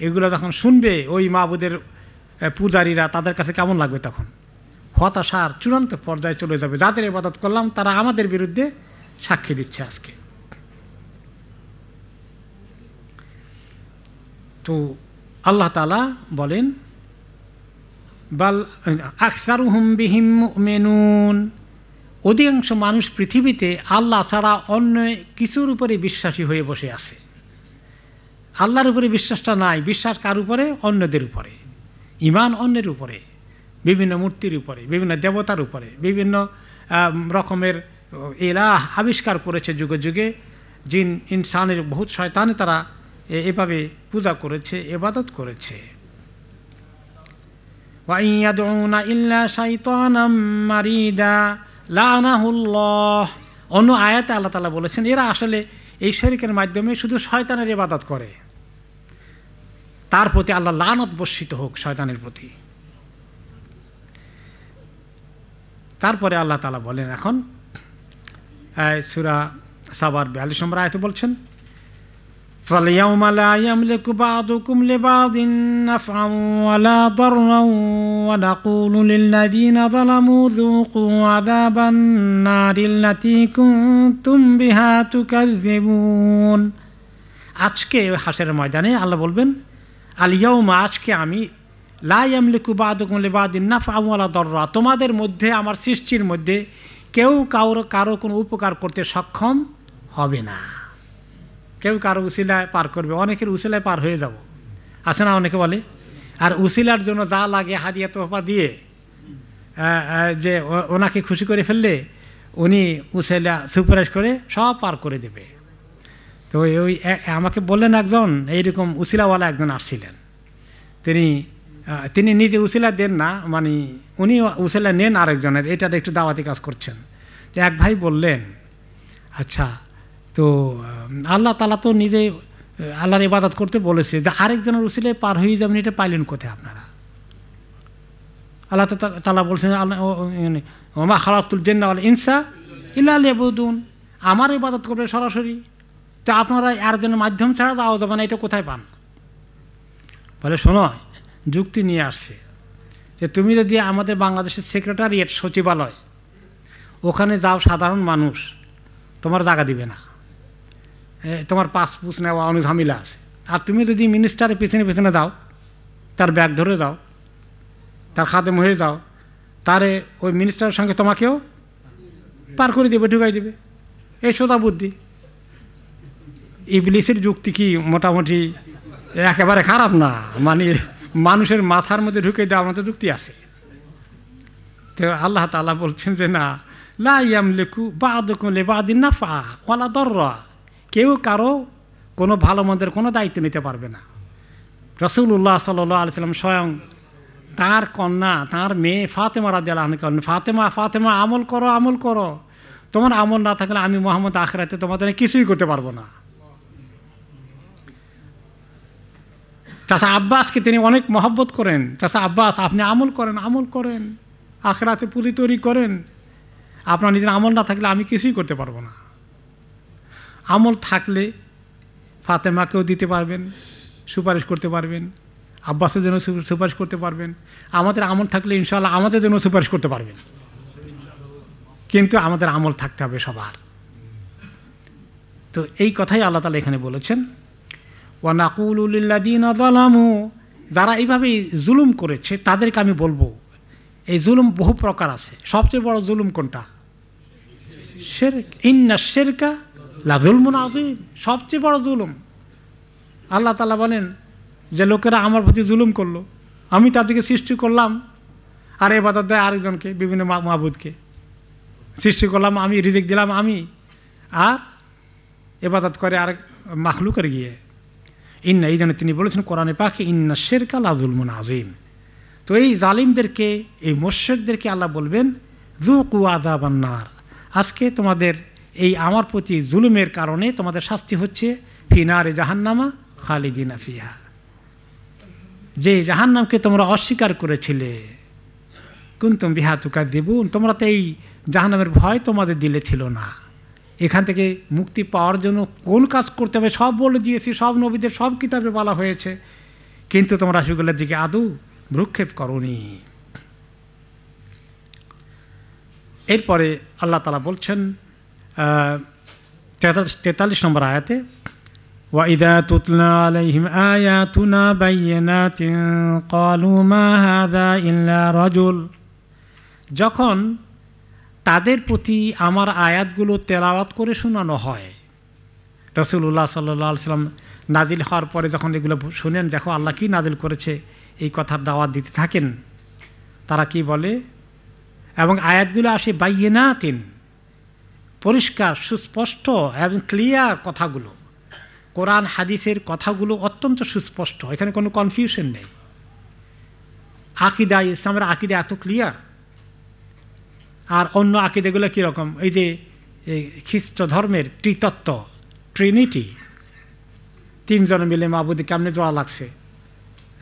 এগুলো যখন শুনবে ওই মাবুদের পূজারীরা, তাদের কাছে কেমন লাগবে? তখন হতাশার চূড়ান্ত পর্যায়ে চলে যাবে। যাদের ইবাদত করলাম তারা আমাদের বিরুদ্ধে সাক্ষী দিচ্ছে আজকে। তো আল্লাহ তাআলা বলেন, বাল আকসারুহুম বিহিম মুমিনুন, অধিকাংশ মানুষ পৃথিবীতে আল্লাহ ছাড়া অন্য কিছুর উপরে বিশ্বাসী হয়ে বসে আছে। আল্লাহর উপরে বিশ্বাসটা নাই, বিশ্বাস কার উপরে? অন্যদের উপরে। ঈমান অন্যের উপরে, বিভিন্ন মূর্তির উপরে, বিভিন্ন দেবতার উপরে, বিভিন্ন রকমের ইলাহ আবিষ্কার করেছে যুগে যুগে। জিন ইনসানের বহুত শয়তানে তারা এভাবে পূজা করেছে, ইবাদত করেছে। ওয়া ইয়াদউনা ইল্লা শাইতানাম মারিদা লানাহুল্লাহ, অন্য আয়াতে আল্লাহ তাআলা বলেছেন এরা আসলে এই শিরকের মাধ্যমে শুধু শয়তানের ইবাদত করে, তার প্রতি আল্লাহ লানত বর্ষিত হোক শয়তানের প্রতি। তারপরে আল্লাহ তাআলা বলেন এখন সূরা সাবার 42 নম্বর আয়াতে বলছেন, ফালইয়াউমা লা ইয়ামলিকু বা'দুকুম লিবা'দিন নাফআন ওয়ালা দাররান ওয়া নাকুলু লিল্লাযীনা যালামু যুকু আযাবান নারিল্লাতী কুনতুম বিহা তুকাযযিবুন। আজকে হাসরের ময়দানে আল্লাহ বলবেন, আল ইয়াউমা, আজকে আমি, লা ইয়ামলিকু বা'দুকুম লিবা'দিন নাফআন ওয়ালা দাররা, তোমাদের মধ্যে আমার সৃষ্টির মধ্যে কেউ কারো কোনো উপকার করতে সক্ষম হবে না। কেউ কারো উসিলায় পার করবে, অনেকের উসিলায় পার হয়ে যাব, আছে না? অনেকে বলে। আর উসিলার জন্য যা লাগে হাদিয়া তোহফা দিয়ে যে ওনাকে খুশি করে ফেললে উনি উসিলা সুপারিশ করে সব পার করে দেবে। তো ওই আমাকে বললেন একজন এইরকম উসিলাওয়ালা একজন আসছিলেন, তিনি নিজে উসিলা দেন না, মানে উনি উসিলা নেন আরেকজনের, এটা একটু দাওয়াতি কাজ করছেন। তো এক ভাই বললেন, আচ্ছা তো আল্লাহ তাআলা তো নিজে আল্লাহর ইবাদত করতে বলেছে, যে আরেকজনের উসিলায় পার হয়ে যাবেন, এটা পাইলেন কোথায় আপনারা? আল্লাহ তাআলা বলছেন, ওমা খালাকতুল জিন্না ওয়াল ইনসা ইল্লা লিয়াবুদুন, আমার ইবাদত করবে সরাসরি, তো আপনারা আরেকজনের মাধ্যম ছাড়া যাওয়া যাবে না, এটা কোথায় পান? বলে শোনো, যুক্তি নিয়ে আসছে যে তুমি যদি আমাদের বাংলাদেশের সেক্রেটারিয়েট, সচিবালয়, ওখানে যাও সাধারণ মানুষ, তোমার জায়গা দিবে না, তোমার পাসপোর্ট নেওয়া অনেক ঝামেলা আছে। আর তুমি যদি মিনিস্টারের পিছনে পিছনে যাও, তার ব্যাগ ধরে যাও, তার খাদেম হয়ে যাও, তারে ওই মিনিস্টারের সঙ্গে তোমাকেও পার করে দেবে, ঢুকাই দেবে। এই সোজা বুদ্ধি। ইবলিসের যুক্তি কি মোটামুটি একেবারে খারাপ না, মানে মানুষের মাথার মধ্যে ঢুকে দেওয়ার মতো যুক্তি আছে। তো আল্লাহ তাআলা বলছেন যে না, লা ইয়ামলিকু বা'দুকুম লিবা'দিন নাফআ ওয়ালা দাররা, কেউ কারো কোনো ভালো মন্দের কোনো দায়িত্ব নিতে পারবে না। রাসূলুল্লাহ সাল্লাল্লাহু আলাইহি সাল্লাম স্বয়ং তাঁর কন্যা, তাঁর মেয়ে ফাতেমা রাদিয়াল্লাহু আনহা বলেন, ফাতেমা আমল করো, তোমার আমল না থাকলে আমি মুহাম্মদ আখিরাতে তোমাদের কিছুই করতে পারবো না। চাচা আব্বাসকে তিনি অনেক মহব্বত করেন, চাচা আব্বাস আপনি আমল করেন, আখিরাতে পুঁজি তৈরি করেন, আপনার নিজের আমল না থাকলে আমি কিছুই করতে পারবো না। আমল থাকলে ফাতেমাকেও দিতে পারবেন, সুপারিশ করতে পারবেন, আব্বাসের জন্য সুপারিশ করতে পারবেন, আমাদের আমল থাকলে ইনশাআল্লাহ আমাদের জন্য সুপারিশ করতে পারবেন। কিন্তু আমাদের আমল থাকতে হবে সবার। তো এই কথাই আল্লাহ তাআলা এখানে বলেছেন, ওয়া নাকুলু লিল্লাযীনা যালামু, যারা এইভাবে জুলুম করেছে তাদেরকে আমি বলবো, এই জুলুম বহু প্রকার আছে, সবচেয়ে বড় জুলুম কোনটা? শিরক। ইন্নাশ শিরকা লাযুলমুন আযীম, সবচেয়ে বড় জুলুম। আল্লাহ তাআলা বলেন যে লোকেরা আমার প্রতি জুলুম করলো, আমি তাদেরকে সৃষ্টি করলাম আর ইবাদত দেয় আরেকজনকে, বিভিন্ন মাবুদকে সৃষ্টি করলাম আমি, রিজিক দিলাম আমি, আর ইবাদত করে আরেক মাখলুকের গিয়ে। এই জন্য তিনি বলেছেন কোরআনে পাকে, ইন্নাশ শিরকা লাযুলমুন আযীম। তো এই জালিমদেরকে, এই মুশরিকদেরকে আল্লাহ বলবেন যুকু আযাবান নার, আজকে তোমাদের এই আমার প্রতি জুলুমের কারণে তোমাদের শাস্তি হচ্ছে ফি নারে জাহান্নামা খালিদিনা ফিহা, যে জাহান্নামকে তোমরা অস্বীকার করেছিলে, কুনতুম বিহা তুকাযযিবুন, তোমরা তো এই জাহান্নামের ভয় তোমাদের দিলে ছিল না। এখান থেকে মুক্তি পাওয়ার জন্য কোন কাজ করতে হবে সব বলে দিয়েছি, সব নবীদের সব কিতাবে বলা হয়েছে, কিন্তু তোমরা সেগুলোর দিকে আদৌ ভ্রুক্ষেপ করনি। এরপরে আল্লাহ তাআলা বলছেন 43 নম্বর আয়াতে, ওয়া ইযা তুতলা আলাইহিম আয়াতুনা বাইয়িনাতিন ক্বালু মা হাযা ইল্লা রাজুল, যখন তাদের প্রতি আমার আয়াতগুলো তেলাওয়াত করে শোনানো হয়, রাসূলুল্লাহ সাল্লাল্লাহু আলাইহি ওয়াসাল্লাম নাজিল হওয়ার পরে যখন এগুলো শুনেন, দেখো আল্লাহ কি নাজিল করেছে, এই কথার দাওয়াত দিতে থাকেন, তারা কি বলে, এবং আয়াতগুলো আসে বাইয়িনাতিন, পরিষ্কার সুস্পষ্ট এবং ক্লিয়ার কথাগুলো, কোরআন হাদিসের কথাগুলো অত্যন্ত সুস্পষ্ট, এখানে কোনো কনফিউশন নেই। আকীদা, ইসলামের আকীদা এত ক্লিয়ার। আর অন্য আকীদাগুলো কীরকম, এই যে খ্রিস্ট ধর্মের ত্রিতত্ত্ব, ট্রিনিটি, তিনজন মিলে মাবুদে কেমনে জোড়া লাগছে,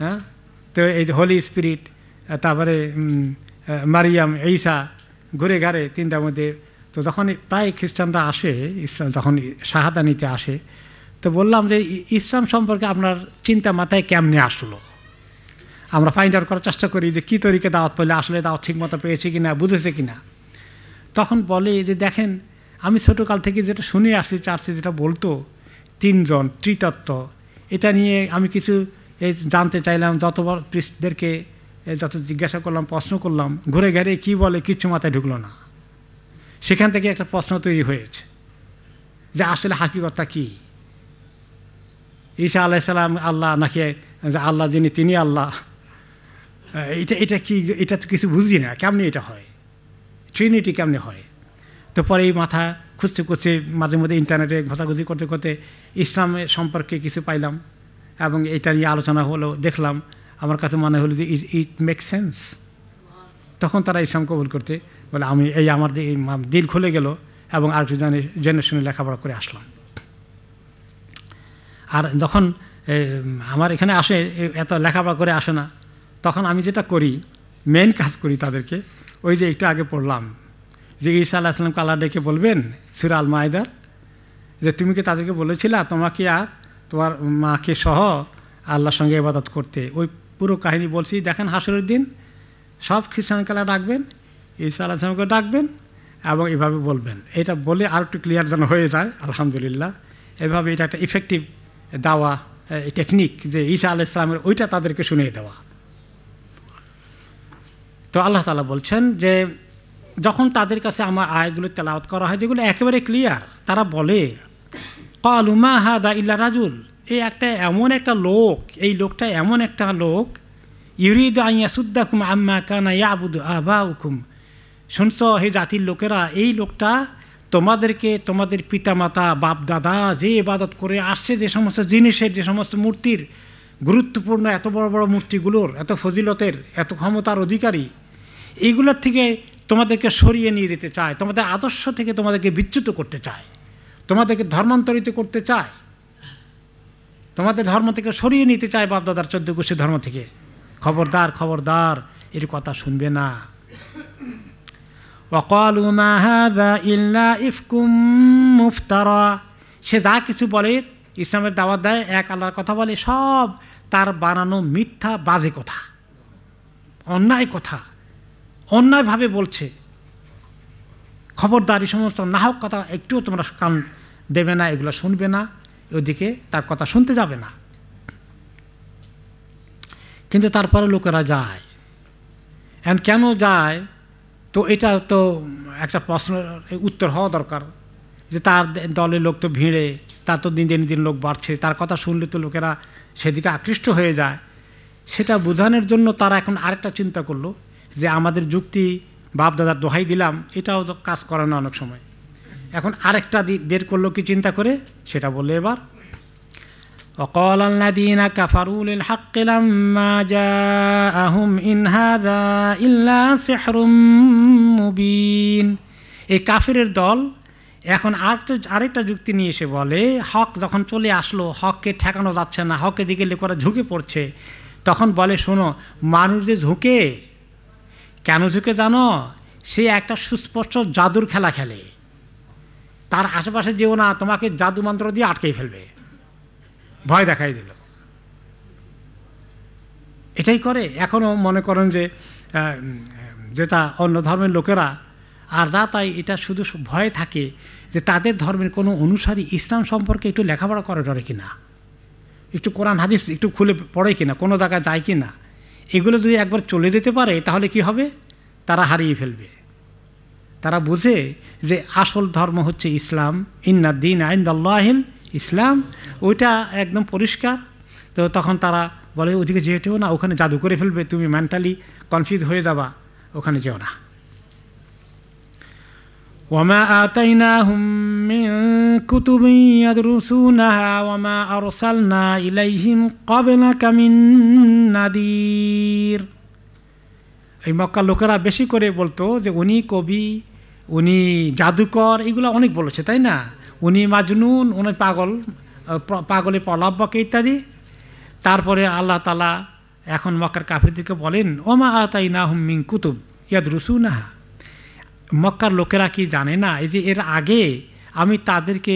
হ্যাঁ, তো এই যে হোলি স্পিরিট, তারপরে মারিয়াম, ঈসা, ঘুরে ঘাড়ে তিনটার মধ্যে। তো যখন প্রায় খ্রিস্টানরা আসে, ইসলাম যখন শাহাদা নিতে আসে, তো বললাম যে ইসলাম সম্পর্কে আপনার চিন্তা মাথায় কেমনে আসলো, আমরা ফাইন্ড আউট করার চেষ্টা করি যে কী তরিকে দাওয়াত পেলে আসলে দাওয়াত ঠিক মতো পেয়েছে কিনা, বুঝেছে কিনা। তখন বলে যে দেখেন, আমি ছোটোকাল থেকে যেটা শুনে আসছি চার্চে যেটা বলতো তিনজন ত্রিতত্ত্ব, এটা নিয়ে আমি কিছু জানতে চাইলাম, যতবার প্রিস্টদেরকে যত জিজ্ঞাসা করলাম, প্রশ্ন করলাম, ঘুরে ঘেরে কী বলে কিচ্ছু মাথায় ঢুকলো না। সেখান থেকে একটা প্রশ্ন তৈরি হয়েছে যে আসলে হাকিকতটা কী, ঈসা আলাইহিস সালাম আল্লাহ নাকি আল্লাহ যিনি তিনি আল্লাহ, এটা কি, এটা তো কিছু বুঝি না, কেমনি এটা হয়, ট্রিনিটি কেমনি হয়। তো পরে এই মাথা খুঁজতে খুঁজতে মাঝে মধ্যে ইন্টারনেটে ঘোষাঘুষি করতে করতে ইসলামের সম্পর্কে কিছু পাইলাম এবং এটা নিয়ে আলোচনা হলো, দেখলাম, আমার কাছে মনে হলো যে ইট মেক সেন্স। তখন তারা ইসলাম কবুল করতে বলে, আমি এই আমার দিল খুলে গেল এবং আরেকটু জেনারেশনে লেখাপড়া করে আসলাম। আর যখন আমার এখানে আসে, এত লেখাপড়া করে আসে না, তখন আমি যেটা করি, মেন কাজ করি তাদেরকে, ওই যে একটু আগে পড়লাম যে ঈসা আলাইহিস সালামকে আল্লাহ ডেকে বলবেন সূরা আল মায়েদার, যে তুমি কি তাদেরকে বলেছিলা তোমাকে আর তোমার মাকে সহ আল্লাহর সঙ্গে ইবাদত করতে, ওই পুরো কাহিনী বলছি। দেখেন হাসরের দিন সব খ্রিস্টানকে ডাকবেন, ঈসা আলাইহিস সালামকে ডাকবেন এবং এভাবে বলবেন। এটা বলে আর একটু ক্লিয়ার যেন হয়ে যায়, আলহামদুলিল্লাহ। এভাবে এটা একটা ইফেক্টিভ দাওয়া টেকনিক, যে ঈসা আলাইহিস সালামের ওইটা তাদেরকে শুনিয়ে দেওয়া। তো আল্লাহ তাআলা বলছেন যে যখন তাদের কাছে আমার আয়াতগুলো তেলাওয়াত করা হয়, যেগুলো একেবারে ক্লিয়ার, তারা বলে ক্বালু মা হাযা ইল্লা রাজুল, এই একটা এমন একটা লোক, এই লোকটা এমন একটা লোক, ইউরিদু আন ইয়াসুদ্দাকুম আম্মা কানা ইয়াবুদু আবাউকুম, শুনছ হে জাতির লোকেরা, এই লোকটা তোমাদেরকে তোমাদের পিতামাতা বাপ দাদা যে ইবাদত করে আসছে, যে সমস্ত জিনিসের, যে সমস্ত মূর্তির, গুরুত্বপূর্ণ এত বড় বড় মূর্তিগুলোর, এত ফজিলতের, এত ক্ষমতার অধিকারী, এইগুলোর থেকে তোমাদেরকে সরিয়ে নিয়ে যেতে চায়, তোমাদের আদর্শ থেকে তোমাদেরকে বিচ্যুত করতে চায়, তোমাদেরকে ধর্মান্তরিত করতে চায়, তোমাদের ধর্ম থেকে সরিয়ে নিতে চায়, বাপদাদার 14 গোষ্ঠীর ধর্ম থেকে। খবরদার খবরদার, এর কথা শুনবে না। ওয়াকালু মা হাযা ইল্লা ইফকুম মুফতারা, সে যা কিছু বলে, ইসলামের দাওয়াত দেয়, এক আল্লাহর কথা বলে, সব তার বানানো মিথ্যা বাজে কথা, অন্যায় কথা, অন্যায়ভাবে বলছে। খবরদার, এই সমস্ত নাহক কথা একটুও তোমরা কান দেবে না, এগুলো শুনবে না, ওদিকে তার কথা শুনতে যাবে না। কিন্তু তারপরে লোকেরা যায়। এখন কেন যায়, তো এটা তো একটা প্রশ্নের উত্তর হওয়া দরকার, যে তার দলের লোক তো ভিড়ে, তার তো দিন দিন লোক বাড়ছে, তার কথা শুনলে তো লোকেরা সেদিকে আকৃষ্ট হয়ে যায়। সেটা বোঝানোর জন্য তারা এখন আরেকটা চিন্তা করলো, যে আমাদের যুক্তি বাপদাদার দোহাই দিলাম, এটাও কাজ করে না অনেক সময়। এখন আরেকটা বের করলো, কি চিন্তা করে, সেটা বললে এবার, وقال الذين كفروا للحق لما جاءهم إن هذا إلا سحر مبين। এই কাফিরের দল এখন আরেকটা যুক্তি নিয়ে এসে বলে, হক যখন চলে আসলো, হককে ঠেকানো যাচ্ছে না, হকের দিকে লোকেরা ঝুঁকে পড়ছে, তখন বলে, শোনো, মানুষ যে ঝুঁকে, কেন ঝুঁকে জানো, সে একটা সুস্পষ্ট জাদুর খেলা খেলে, তার আশেপাশে যেও না, তোমাকে জাদু মন্ত্র দিয়ে আটকেই ফেলবে, ভয় দেখাই দিল। এটাই করে। এখনও মনে করেন যে যেটা অন্য ধর্মের লোকেরা আর যা তাই, এটা শুধু ভয় থাকে যে তাদের ধর্মের কোনো অনুসারী ইসলাম সম্পর্কে একটু লেখাপড়া করে টরে কিনা, একটু কোরআন হাদিস একটু খুলে পড়ে কিনা, কোনো জায়গায় যায় কিনা। এগুলো যদি একবার চলে যেতে পারে, তাহলে কি হবে, তারা হারিয়ে ফেলবে। তারা বুঝে যে আসল ধর্ম হচ্ছে ইসলাম, ইন্নাদ দীন ইনদাল্লাহিল ইসলাম, ওইটা একদম পরিষ্কার। তো তখন তারা বলে, ওদিকে যেতেও না, ওখানে জাদু করে ফেলবে, তুমি মেন্টালি কনফিউজ হয়ে যাবা, ওখানে যেও না। ওয়ামা আতাইনাহুম মিন কুতুবিন ইয়াদরুসুনাহা ওয়ামা আরসালনা ইলাইহিম ক্বাবলাকা মিন নাদির। এই মক্কার লোকেরা বেশি করে বলতো যে উনি কবি, উনি জাদুকর, এগুলো অনেক বলেছে, তাই না, উনি মাজনুন, উনি পাগলে প্রলাপক ইত্যাদি। তারপরে আল্লাহ তাআলা এখন মক্কার কাফিরদেরকে বলেন, ওমা আতাইনাহুম মিন কুতুব ইয়াদরুসুনাহা। মক্কার লোকেরা কি জানে না, এই যে এর আগে আমি তাদেরকে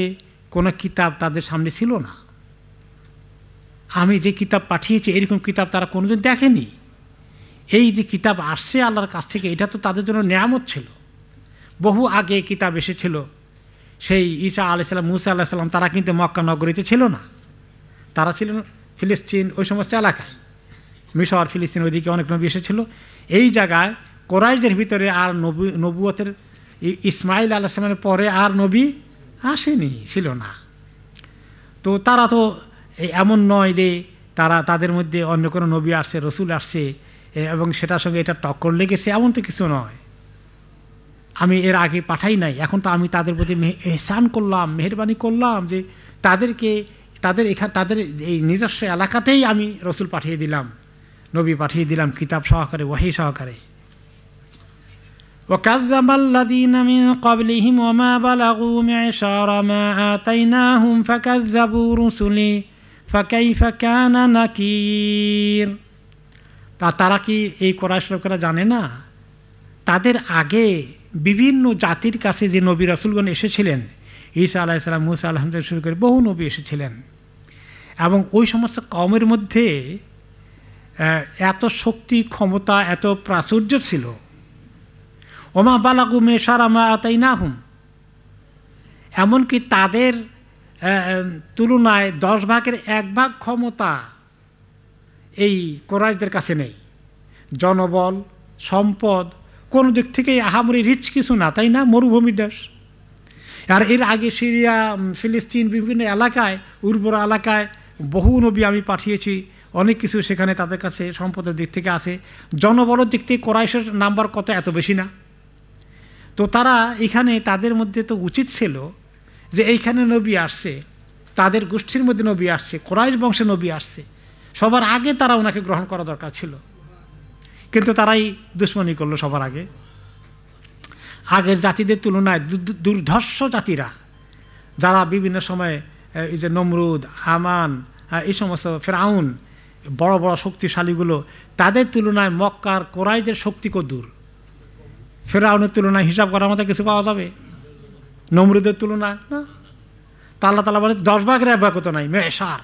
কোনো কিতাব তাদের সামনে ছিল না, আমি যে কিতাব পাঠিয়েছি এরকম কিতাব তারা কোনোদিন দেখেনি। এই যে কিতাব আসছে আল্লাহর কাছ থেকে, এটা তো তাদের জন্য নেয়ামত ছিল। বহু আগে কিতাব এসেছিল, সেই ঈসা আলাইহিস সালাম, মুসা আলাইহিস সালাম, তারা কিন্তু মক্কা নগরীতে ছিল না, তারা ছিলেন ফিলিস্তিন, ওই সমস্ত এলাকায়, মিশর, ফিলিস্তিন, ওইদিকে অনেক নবী এসেছিল। এই জায়গায় কোরাইশদের ভিতরে আর নবুয়তের ইসমাইল আলাইহিস সালামের পরে আর নবী আসেনি, ছিল না। তো তারা তো এমন নয় যে তাদের মধ্যে অন্য কোনো নবী আসছে, রসুল আসছে এবং সেটার সঙ্গে এটা টক্কর লেগেছে, এমন তো কিছু নয়। আমি এর আগে পাঠাই নাই, এখন তো আমি তাদের প্রতি এহসান করলাম, মেহেরবানি করলাম, যে তাদের এই নিজস্ব এলাকাতেই আমি রসুল পাঠিয়ে দিলাম, নবী পাঠিয়ে দিলাম, কিতাব সহকারে, ওয়াহী সহকারে। وكذب الذين من قبلهم وما بلغوا معشار ما آتيناهم فكذبوا رسلي فكيف كان نكير। তারা কি এই কোরাইশ লোকেরা জানে না, তাদের আগে বিভিন্ন জাতির কাছে যে নবী রাসূলগণ এসেছিলেন, ঈসা আলাইহিস সালাম, মুসা আলাইহিস সালাম শুরু করে বহু নবী এসেছিলেন, এবং ওই সমস্ত কওমের মধ্যে এত শক্তি, ক্ষমতা, এত প্রাচুর্য ছিল। ওমা বালাগু মেশারা মা আতাইনাহুম, এমনকি তাদের তুলনায় 10 ভাগের 1 ভাগ ক্ষমতা এই কোরাইশদের কাছে নেই। জনবল, সম্পদ, কোনো দিক থেকেই আহামরি রিচ কিছু না, তাই না, মরুভূমি দেশ। আর এর আগে সিরিয়া, ফিলিস্তিন, বিভিন্ন এলাকায়, উর্বর এলাকায় বহু নবী আমি পাঠিয়েছি। অনেক কিছু সেখানে তাদের কাছে সম্পদের দিক থেকে আছে। জনবলের দিক থেকে কোরাইশের নাম্বার কত, এত বেশি না। তো তারা এখানে, তাদের মধ্যে তো উচিত ছিল যে এইখানে নবী আসছে, তাদের গোষ্ঠীর মধ্যে নবী আসছে, কোরাইশ বংশে নবী আসছে, সবার আগে তারা ওনাকে গ্রহণ করা দরকার ছিল। কিন্তু তারাই দুশ্মনী করলো সবার আগে। আগের জাতিদের তুলনায় দুর্ধর্ষ জাতিরা, যারা বিভিন্ন সময়ে এই যে নমরুদ, হামান, এই সমস্ত ফেরাউন, বড় বড় শক্তিশালীগুলো, তাদের তুলনায় মক্কার কোরাইশদের শক্তি কত দূর। ফেরাউনের তুলনায় হিসাব করার মতো কিছু পাওয়া যাবে? নমরুদের তুলনায় না। তা আল্লাহ তাআলা বলে 10 ভাগের 1 ভাগ তো নাই, মেশার।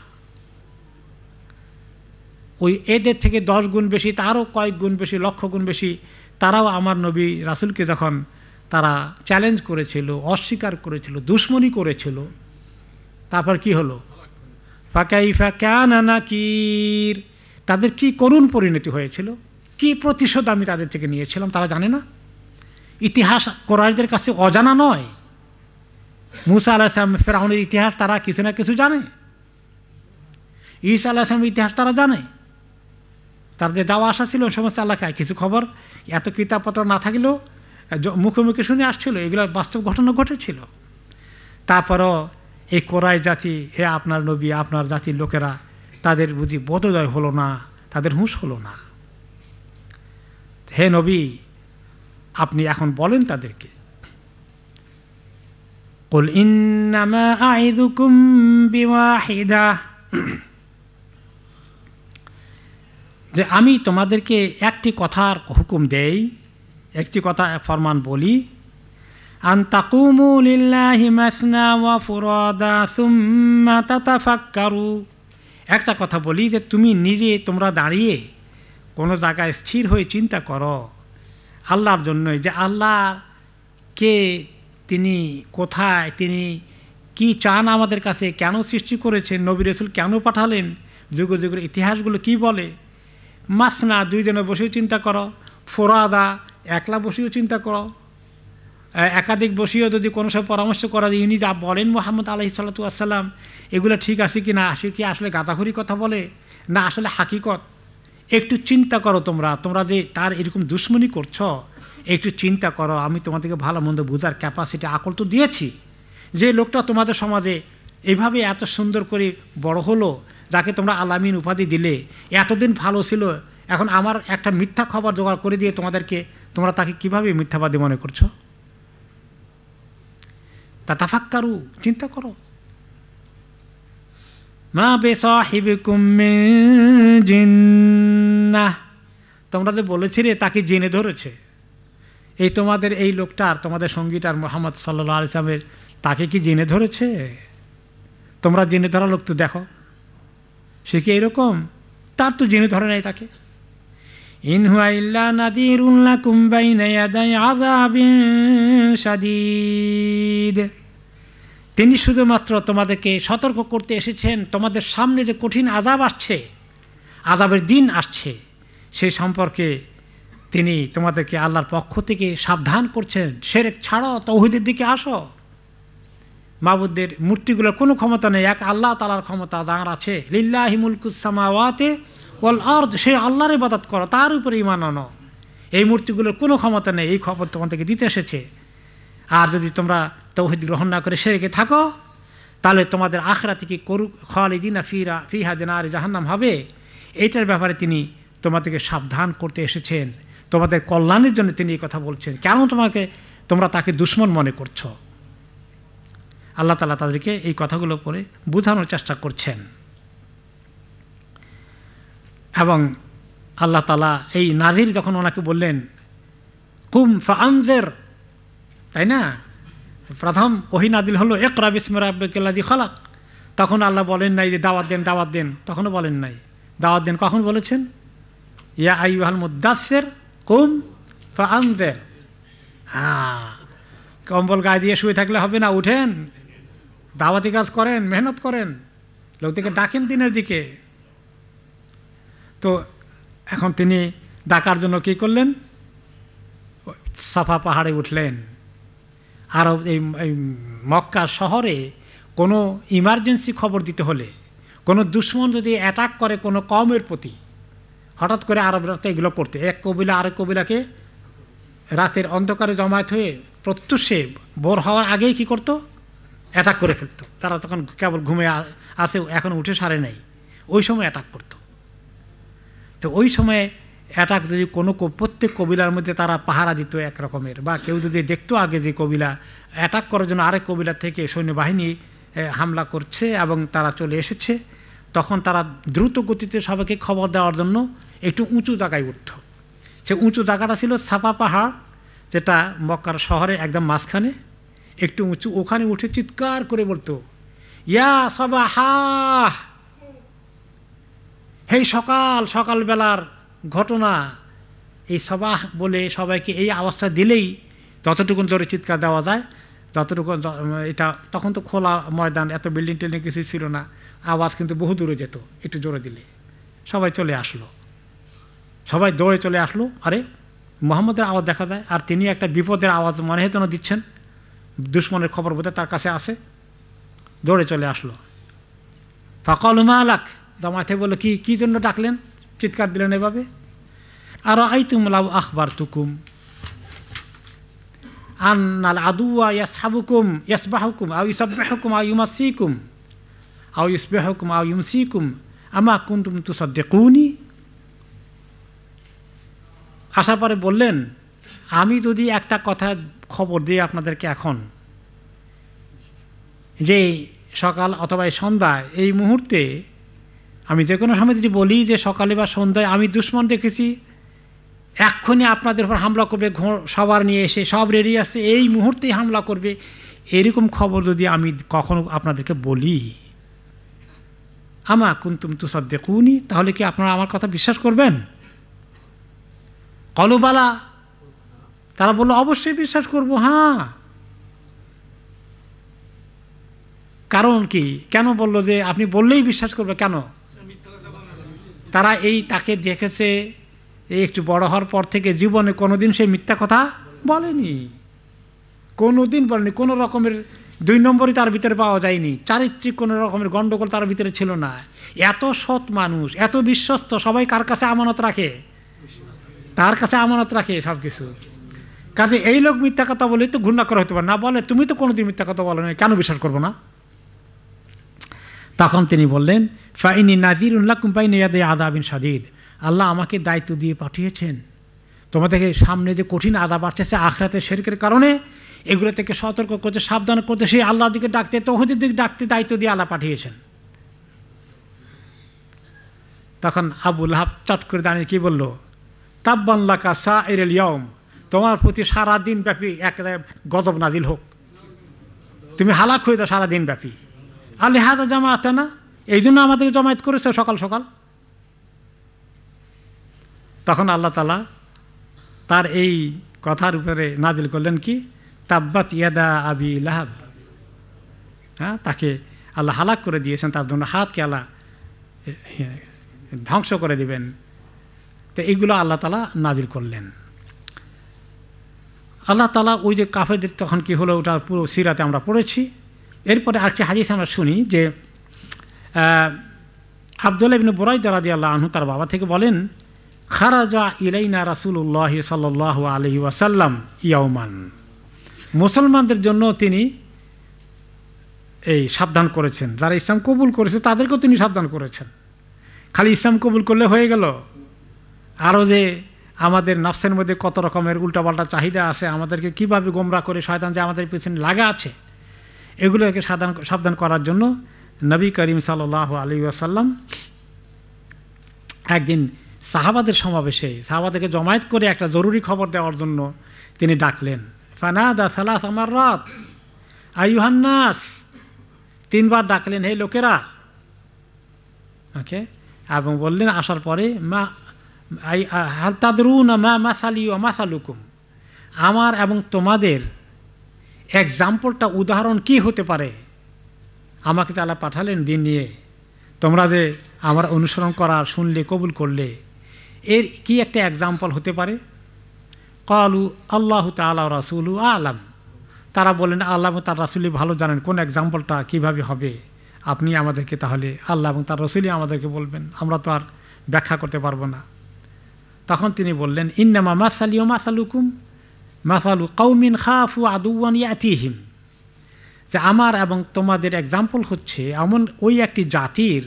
ওই এদের থেকে 10 গুণ বেশি, তারও কয়েক গুণ বেশি, লক্ষ গুণ বেশি, তারাও আমার নবী রাসূলকে যখন তারা চ্যালেঞ্জ করেছিল, অস্বীকার করেছিল, দুশমনি করেছিল, তারপর কি হলো? ফাকাইফা কানা নাকির, তাদের কি করুণ পরিণতি হয়েছিল, কি প্রতিশোধ আমি তাদের থেকে নিয়েছিলাম, তারা জানে না। ইতিহাস কোরাইশদের কাছে অজানা নয়। মুসা আলাইহিস সালাম, ফেরাউনের ইতিহাস তারা কিছু না কিছু জানে। ঈসা আলাইহিস সালামের ইতিহাস তারা জানে। তাদের যাওয়া আসা ছিল সমস্ত এলাকায়, কিছু খবর এত কিতাবপত্র না থাকলেও মুখে মুখে শুনে আসছিল, এগুলো বাস্তব ঘটনা ঘটেছিল। তারপরও এই কোরাইশ জাতি, হে আপনার নবী, আপনার জাতির লোকেরা, তাদের বুঝি বোধোদয় হলো না, তাদের হুঁশ হলো না। হে নবী, আপনি এখন বলেন তাদেরকে, কুল ইন্নামা আইযুকুম বিওয়াহিদা, যে আমি তোমাদেরকে একটি কথার হুকুম দেই, একটি কথা ফরমান বলি, আন তাকুমু লিল্লাহি মাসনা ওয়া ফুরাদা সুম্মা তাতাফাক্কারু, একটা কথা বলি যে তুমি নিজে, তোমরা দাঁড়িয়ে কোনো জায়গায় স্থির হয়ে চিন্তা করো আল্লাহর জন্যই, যে আল্লাহ কে, তিনি কোথায়, তিনি কি চান আমাদের কাছে, কেন সৃষ্টি করেছেন, নবী রাসূল কেন পাঠালেন, যুগ যুগের ইতিহাসগুলো কি বলে। মাসনা, 2 জনে বসেও চিন্তা করো, ফোরাদা, একলা বসেও চিন্তা করো, একাধিক বসেও যদি কোনো সব পরামর্শ করা যায়, ইনি যা বলেন মুহাম্মদ আলাইহিস সালাতু ওয়াস সালাম, এগুলো ঠিক আছে কি না, কি আসলে গাঁজাখুরি কথা বলে না আসলে হাকিকত, একটু চিন্তা করো। তোমরা যে তার এরকম দুশমনি করছো, একটু চিন্তা করো। আমি তোমাদেরকে ভালো মন্দ বোঝার ক্যাপাসিটি, আকল তো দিয়েছি। যে লোকটা তোমাদের সমাজে এইভাবে এত সুন্দর করে বড় হলো, যাকে তোমরা আলামিন উপাধি দিলে, এতদিন ভালো ছিল, এখন আমার একটা মিথ্যা খবর জোগাড় করে দিয়ে তোমরা তাকে কিভাবে মিথ্যাবাদী মনে করছো? তাতাফাক্কারু, চিন্তা করো। মা বিসাহিবিকুম মিন জিন্নাহ, তোমরা যে বলেছিলে তাকে জেনে ধরেছে, এই তোমাদের এই লোকটার, তোমাদের সঙ্গীটার মুহাম্মদ সাল্লাল্লাহু আলাইহি ওয়াসাল্লামের, তাকে কি জেনে ধরেছে? তোমরা জেনে ধরা লোক তো দেখো, সে কি এরকম? তার তো জেনে ধরে নাই তাকে। ইন হুয়া ইল্লা নাযীরুন লাকুম বাইনা ইয়াদাই আযাবিন শাদীদ, তিনি শুধুমাত্র তোমাদেরকে সতর্ক করতে এসেছেন, তোমাদের সামনে যে কঠিন আযাব আসছে, আযাবের দিন আসছে, সেই সম্পর্কে তিনি তোমাদেরকে আল্লাহর পক্ষ থেকে সাবধান করছেন। শিরক ছাড়ো, তাওহীদের দিকে আসো। মাবুদের, মূর্তিগুলোর কোনো ক্ষমতা নেই, এক আল্লাহ তাআলার ক্ষমতা যার আছে। লিল্লাহি মুলকুস সামাওয়াতি ওয়াল আরদ, সেই আল্লাহর ইবাদত করো, তার উপরে ঈমান আনো। এই মূর্তিগুলোর কোনো ক্ষমতা নেই, এই খবর তোমাদেরকে দিতে এসেছে। আর যদি তোমরা তাওহীদ গ্রহণ না করে শিরকে থাকো, তাহলে তোমাদের আখিরাতে কি খালিদিনা ফিহা জান্নারি জাহান্নাম হবে। এইটার ব্যাপারে তিনি তোমাদেরকে সাবধান করতে এসেছেন, তোমাদের কল্যাণের জন্য তিনি এই কথা বলছেন। কেন তোমরা তাকে দুশমন মনে করছো? আল্লাহ তাআলা তাদেরকে এই কথাগুলো পরে বোঝানোর চেষ্টা করছেন। এবং আল্লাহ তাআলা এই নাযির যখন ওনাকে বললেন কুম ফাআনজির, তাই না, প্রথম ওহী নাযিল হলো ইকরা বিসমি রাব্বিকাল্লাযী খালাক, তখন আল্লাহ বলেন নাই যে দাওয়াত দেন, তখনও বলেন নাই। দাওয়াত দেন কখন বলেছেন? ইয়া আইয়ুহাল মুদ্দাসসির কুম ফাআনজির। হ্যাঁ, কম্বল গায়ে দিয়ে শুয়ে থাকলে হবে না, উঠেন, দাওয়াতি কাজ করেন, মেহনত করেন, লোকদেরকে ডাকেন দিনের দিকে। তো এখন তিনি ডাকার জন্য কী করলেন? সাফা পাহাড়ে উঠলেন। আর এই মক্কা শহরে কোনো ইমার্জেন্সি খবর দিতে হলে, কোনো দুশ্মন যদি অ্যাটাক করে কোনো কওমের প্রতি, হঠাৎ করে আরবরা তো এগুলো করতে, এক কবিলা আরেক কবিলাকে রাতের অন্ধকারে জমায়েত হয়ে প্রত্যুষে ভোর হওয়ার আগেই কী করতো, অ্যাটাক করে ফেলতো। তারা তখন কেবল ঘুমে আসে, এখন উঠে সারে নাই, ওই সময় অ্যাটাক করতো। তো ওই সময় অ্যাটাক যদি কোনো প্রত্যেক কবিলার মধ্যে তারা পাহারা দিত এক রকমের, বা কেউ যদি দেখতো আগে যে কবিলা অ্যাটাক করার জন্য আরেক কবিলা থেকে সৈন্যবাহিনী হামলা করছে এবং তারা চলে এসেছে, তখন তারা দ্রুত গতিতে সবাইকে খবর দেওয়ার জন্য একটু উঁচু জায়গায় উঠত। সে উঁচু জায়গাটা ছিল সাফা পাহাড়, যেটা মক্কার শহরে একদম মাঝখানে, একটু উঁচু। ওখানে উঠে চিৎকার করে বলতো, ইয়া সাবাহা, হেই সকাল, সকালবেলার ঘটনা। এই সবাহ বলে সবাইকে এই আওয়াজটা দিলেই যতটুকু জোরে চিৎকার দেওয়া যায়, যতটুকু, এটা তখন তো খোলা ময়দান, এত বিল্ডিং টিল্ডিং কিছু ছিল না, আওয়াজ কিন্তু বহু দূরে যেত একটু জোরে দিলে। সবাই চলে আসলো, সবাই দৌড়ে চলে আসলো। আরে মুহাম্মদের আওয়াজ দেখা যায়, আর তিনি একটা বিপদের আওয়াজ মনে হতো না দিচ্ছেন, দুশ্মনের খবর বোধ তার কাছে আসে, দৌড়ে চলে আসলো। ফাকালু মা লাক, জামাতে বললো, কি জন্য ডাকলেন, চিৎকার দিলেন এভাবে? আর আইতুম লাউ আখবারতুকুম আন্নাল আদুয়া ইয়াসহাবুকুম ইয়াসবাহুকুম আও ইউসাব্বিহুকুম আও ইউমাসসিকুম আও ইউসবিহুকুম আও ইউমসিকুম আমা কুনতুম তুসাদ্দিকুনি। আসার পরে বললেন, আমি যদি একটা কথা খবর দিই আপনাদেরকে এখন, যে সকাল অথবা সন্ধ্যায় এই মুহূর্তে, আমি যে কোনো সময় যদি বলি যে সকালে বা সন্ধ্যায় আমি দুশ্মন দেখেছি, এক্ষুনি আপনাদের উপর হামলা করবে, সবার নিয়ে এসে সব রেডি আছে, এই মুহূর্তেই হামলা করবে, এরকম খবর যদি আমি কখনো আপনাদেরকে বলি, আমা কুনতুম তুসাদ্দিকুনি, তাহলে কি আপনারা আমার কথা বিশ্বাস করবেন? ক্বালু বালা, তারা বলল অবশ্যই বিশ্বাস করব। হ্যাঁ, কারণ কি, কেন বলল যে আপনি বললেই বিশ্বাস করবে কেন? তারা তাকে দেখেছে, একটু বড় হওয়ার পর থেকে জীবনে কোনোদিন সে মিথ্যা কথা বলেনি, কোনোদিন বলেনি, কোনো রকমের 2 নম্বরই তার ভিতরে পাওয়া যায়নি, চারিত্রিক কোনো রকমের গণ্ডগোল তার ভিতরে ছিল না। এত সৎ মানুষ, এত বিশ্বস্ত, সবাই কার কাছে আমানত রাখে, তার কাছে আমানত রাখে সব কিছু। কাজে এই লোক মিথ্যা কথা বলে তো ঘৃণা করা হতে পারে না, বলে তুমি তো কোনোদিন মিথ্যা কথা বলো না, কেন বিশ্বাস করবো না? তখন তিনি বললেন, ফাইনি নাযিরুন লাকুম বাইনা ইয়াদাই আযাবিন শাদীদ, আল্লাহ আমাকে দায়িত্ব দিয়ে পাঠিয়েছেন, তোমাদেরকে সামনে যে কঠিন আযাব আসছে আখিরাতের শিরকের কারণে, এগুলো থেকে সতর্ক করতে, সাবধান করতে, সেই আল্লাহর দিকে ডাকতে, তাওহীদের দিকে ডাকতে দায়িত্ব দিয়ে আল্লাহ পাঠিয়েছেন। তখন আবু লাহাব চট করে দাঁড়িয়ে কি বলল, তাব্বান লাকা সাইরুল ইয়াউম, তোমার প্রতি সারাদিন ব্যাপী এক গজব নাজিল হোক, তুমি হালাক হয়ে যাও সারাদিন ব্যাপী। আলিহাদা জামাআতানা, এই জন্য আমাদেরকে জমায়েত করেছে সকাল সকাল। তখন আল্লাহ তাআলা তার এই কথার উপরে নাজিল করলেন কি, তাব্বাত ইয়াদা আবি লাহাব। হ্যাঁ, তাকে আল্লাহ হালাক করে দিয়েছেন, তার জন্য হাতকে আল্লাহ ধ্বংস করে দিবেন। তো এইগুলো আল্লাহ তাআলা নাজিল করলেন। আল্লাহ তাআলা ওই যে কাফেরদের তখন কি হলো, ওটা পুরো সিরাতে আমরা পড়েছি। এরপরে আরেকটি হাদিস আমরা শুনি যে আব্দুল্লাহ ইবনে বুরাইদা রাদিয়াল্লাহু আনহু তার বাবা থেকে বলেন, খারাজা ইলাইনা রাসূলুল্লাহ সাল্লাল্লাহু আলাইহি ওয়াসাল্লাম ইয়াওমান, মুসলমানদের জন্য তিনি এই সাবধান করেছেন, যারা ইসলাম কবুল করেছে তাদেরকেও তিনি সাবধান করেছেন। খালি ইসলাম কবুল করলে হয়ে গেল, আরও যে আমাদের নফসের মধ্যে কত রকমের উল্টাপাল্টা চাহিদা আছে, আমাদেরকে কিভাবে গোমরা করে শয়তান যে আমাদের পিছনে লাগা আছে, এগুলোকে সাবধান করার জন্য নবী করিম সাল্লাল্লাহু আলাইহি ওয়াসাল্লাম একদিন সাহাবাদের সমাবেশে সাহাবাদেরকে জমায়েত করে একটা জরুরি খবর দেওয়ার জন্য তিনি ডাকলেন। ফানাদা সালাস মাররাত আইয়ুহান নাস, 3 বার ডাকলেন, হে লোকেরা। ওকে, এবং বললেন আসার পরে, মা হাল তাদরুনা মা মাসালি ওয়া মাসালুকুম, আমার এবং তোমাদের এক্সাম্পলটা, উদাহরণ কি হতে পারে? আমাকে তো আল্লাহ পাঠালেন দিন নিয়ে, তোমরা যে আমার অনুসরণ করার শুনলে, কবুল করলে, এর কি একটা এক্সাম্পল হতে পারে? ক্বালু আল্লাহু তাআলা ওয়া রাসূলুহু আ'লাম, তারা বললেন আল্লাহ এবং তার রাসূলই ভালো জানেন কোন এক্সাম্পলটা কীভাবে হবে, আপনি আমাদেরকে তাহলে আল্লাহ এবং তার রাসূলই আমাদেরকে বলবেন, আমরা তো আর ব্যাখ্যা করতে পারবো না। তখন তিনি বললেন ইন্নামা মাসালি ওয়া মাসালুকুম মাসালু কওমিন খাফু আদুওয়ান ইয়াতিহিম, যে আমার এবং তোমাদের এক্সাম্পল হচ্ছে এমন ওই একটি জাতির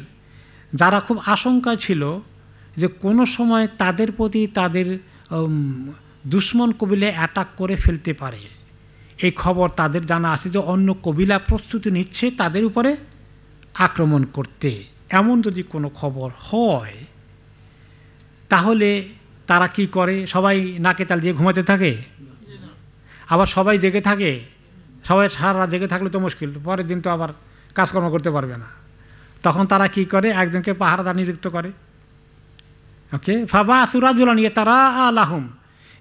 যারা খুব আশঙ্কা ছিল যে কোনো সময় তাদের প্রতি তাদের দুশমন কবিলা অ্যাটাক করে ফেলতে পারে। এই খবর তাদের জানা আছে যে অন্য কবিলা প্রস্তুতি নিচ্ছে তাদের উপরে আক্রমণ করতে। এমন যদি কোনো খবর হয় তাহলে তারা কি করে? সবাই নাকে তাল দিয়ে ঘুমাতে থাকে, আবার সবাই জেগে থাকে। সবাই সারা রাত জেগে থাকলে তো মুশকিল, পরের দিন তো আবার কাজকর্ম করতে পারবে না। তখন তারা কি করে? একজনকে পাহারাদার নিযুক্ত করে। ওকে, ফাবা আসুরাজুলা নিয়ে তারা আলাহুম,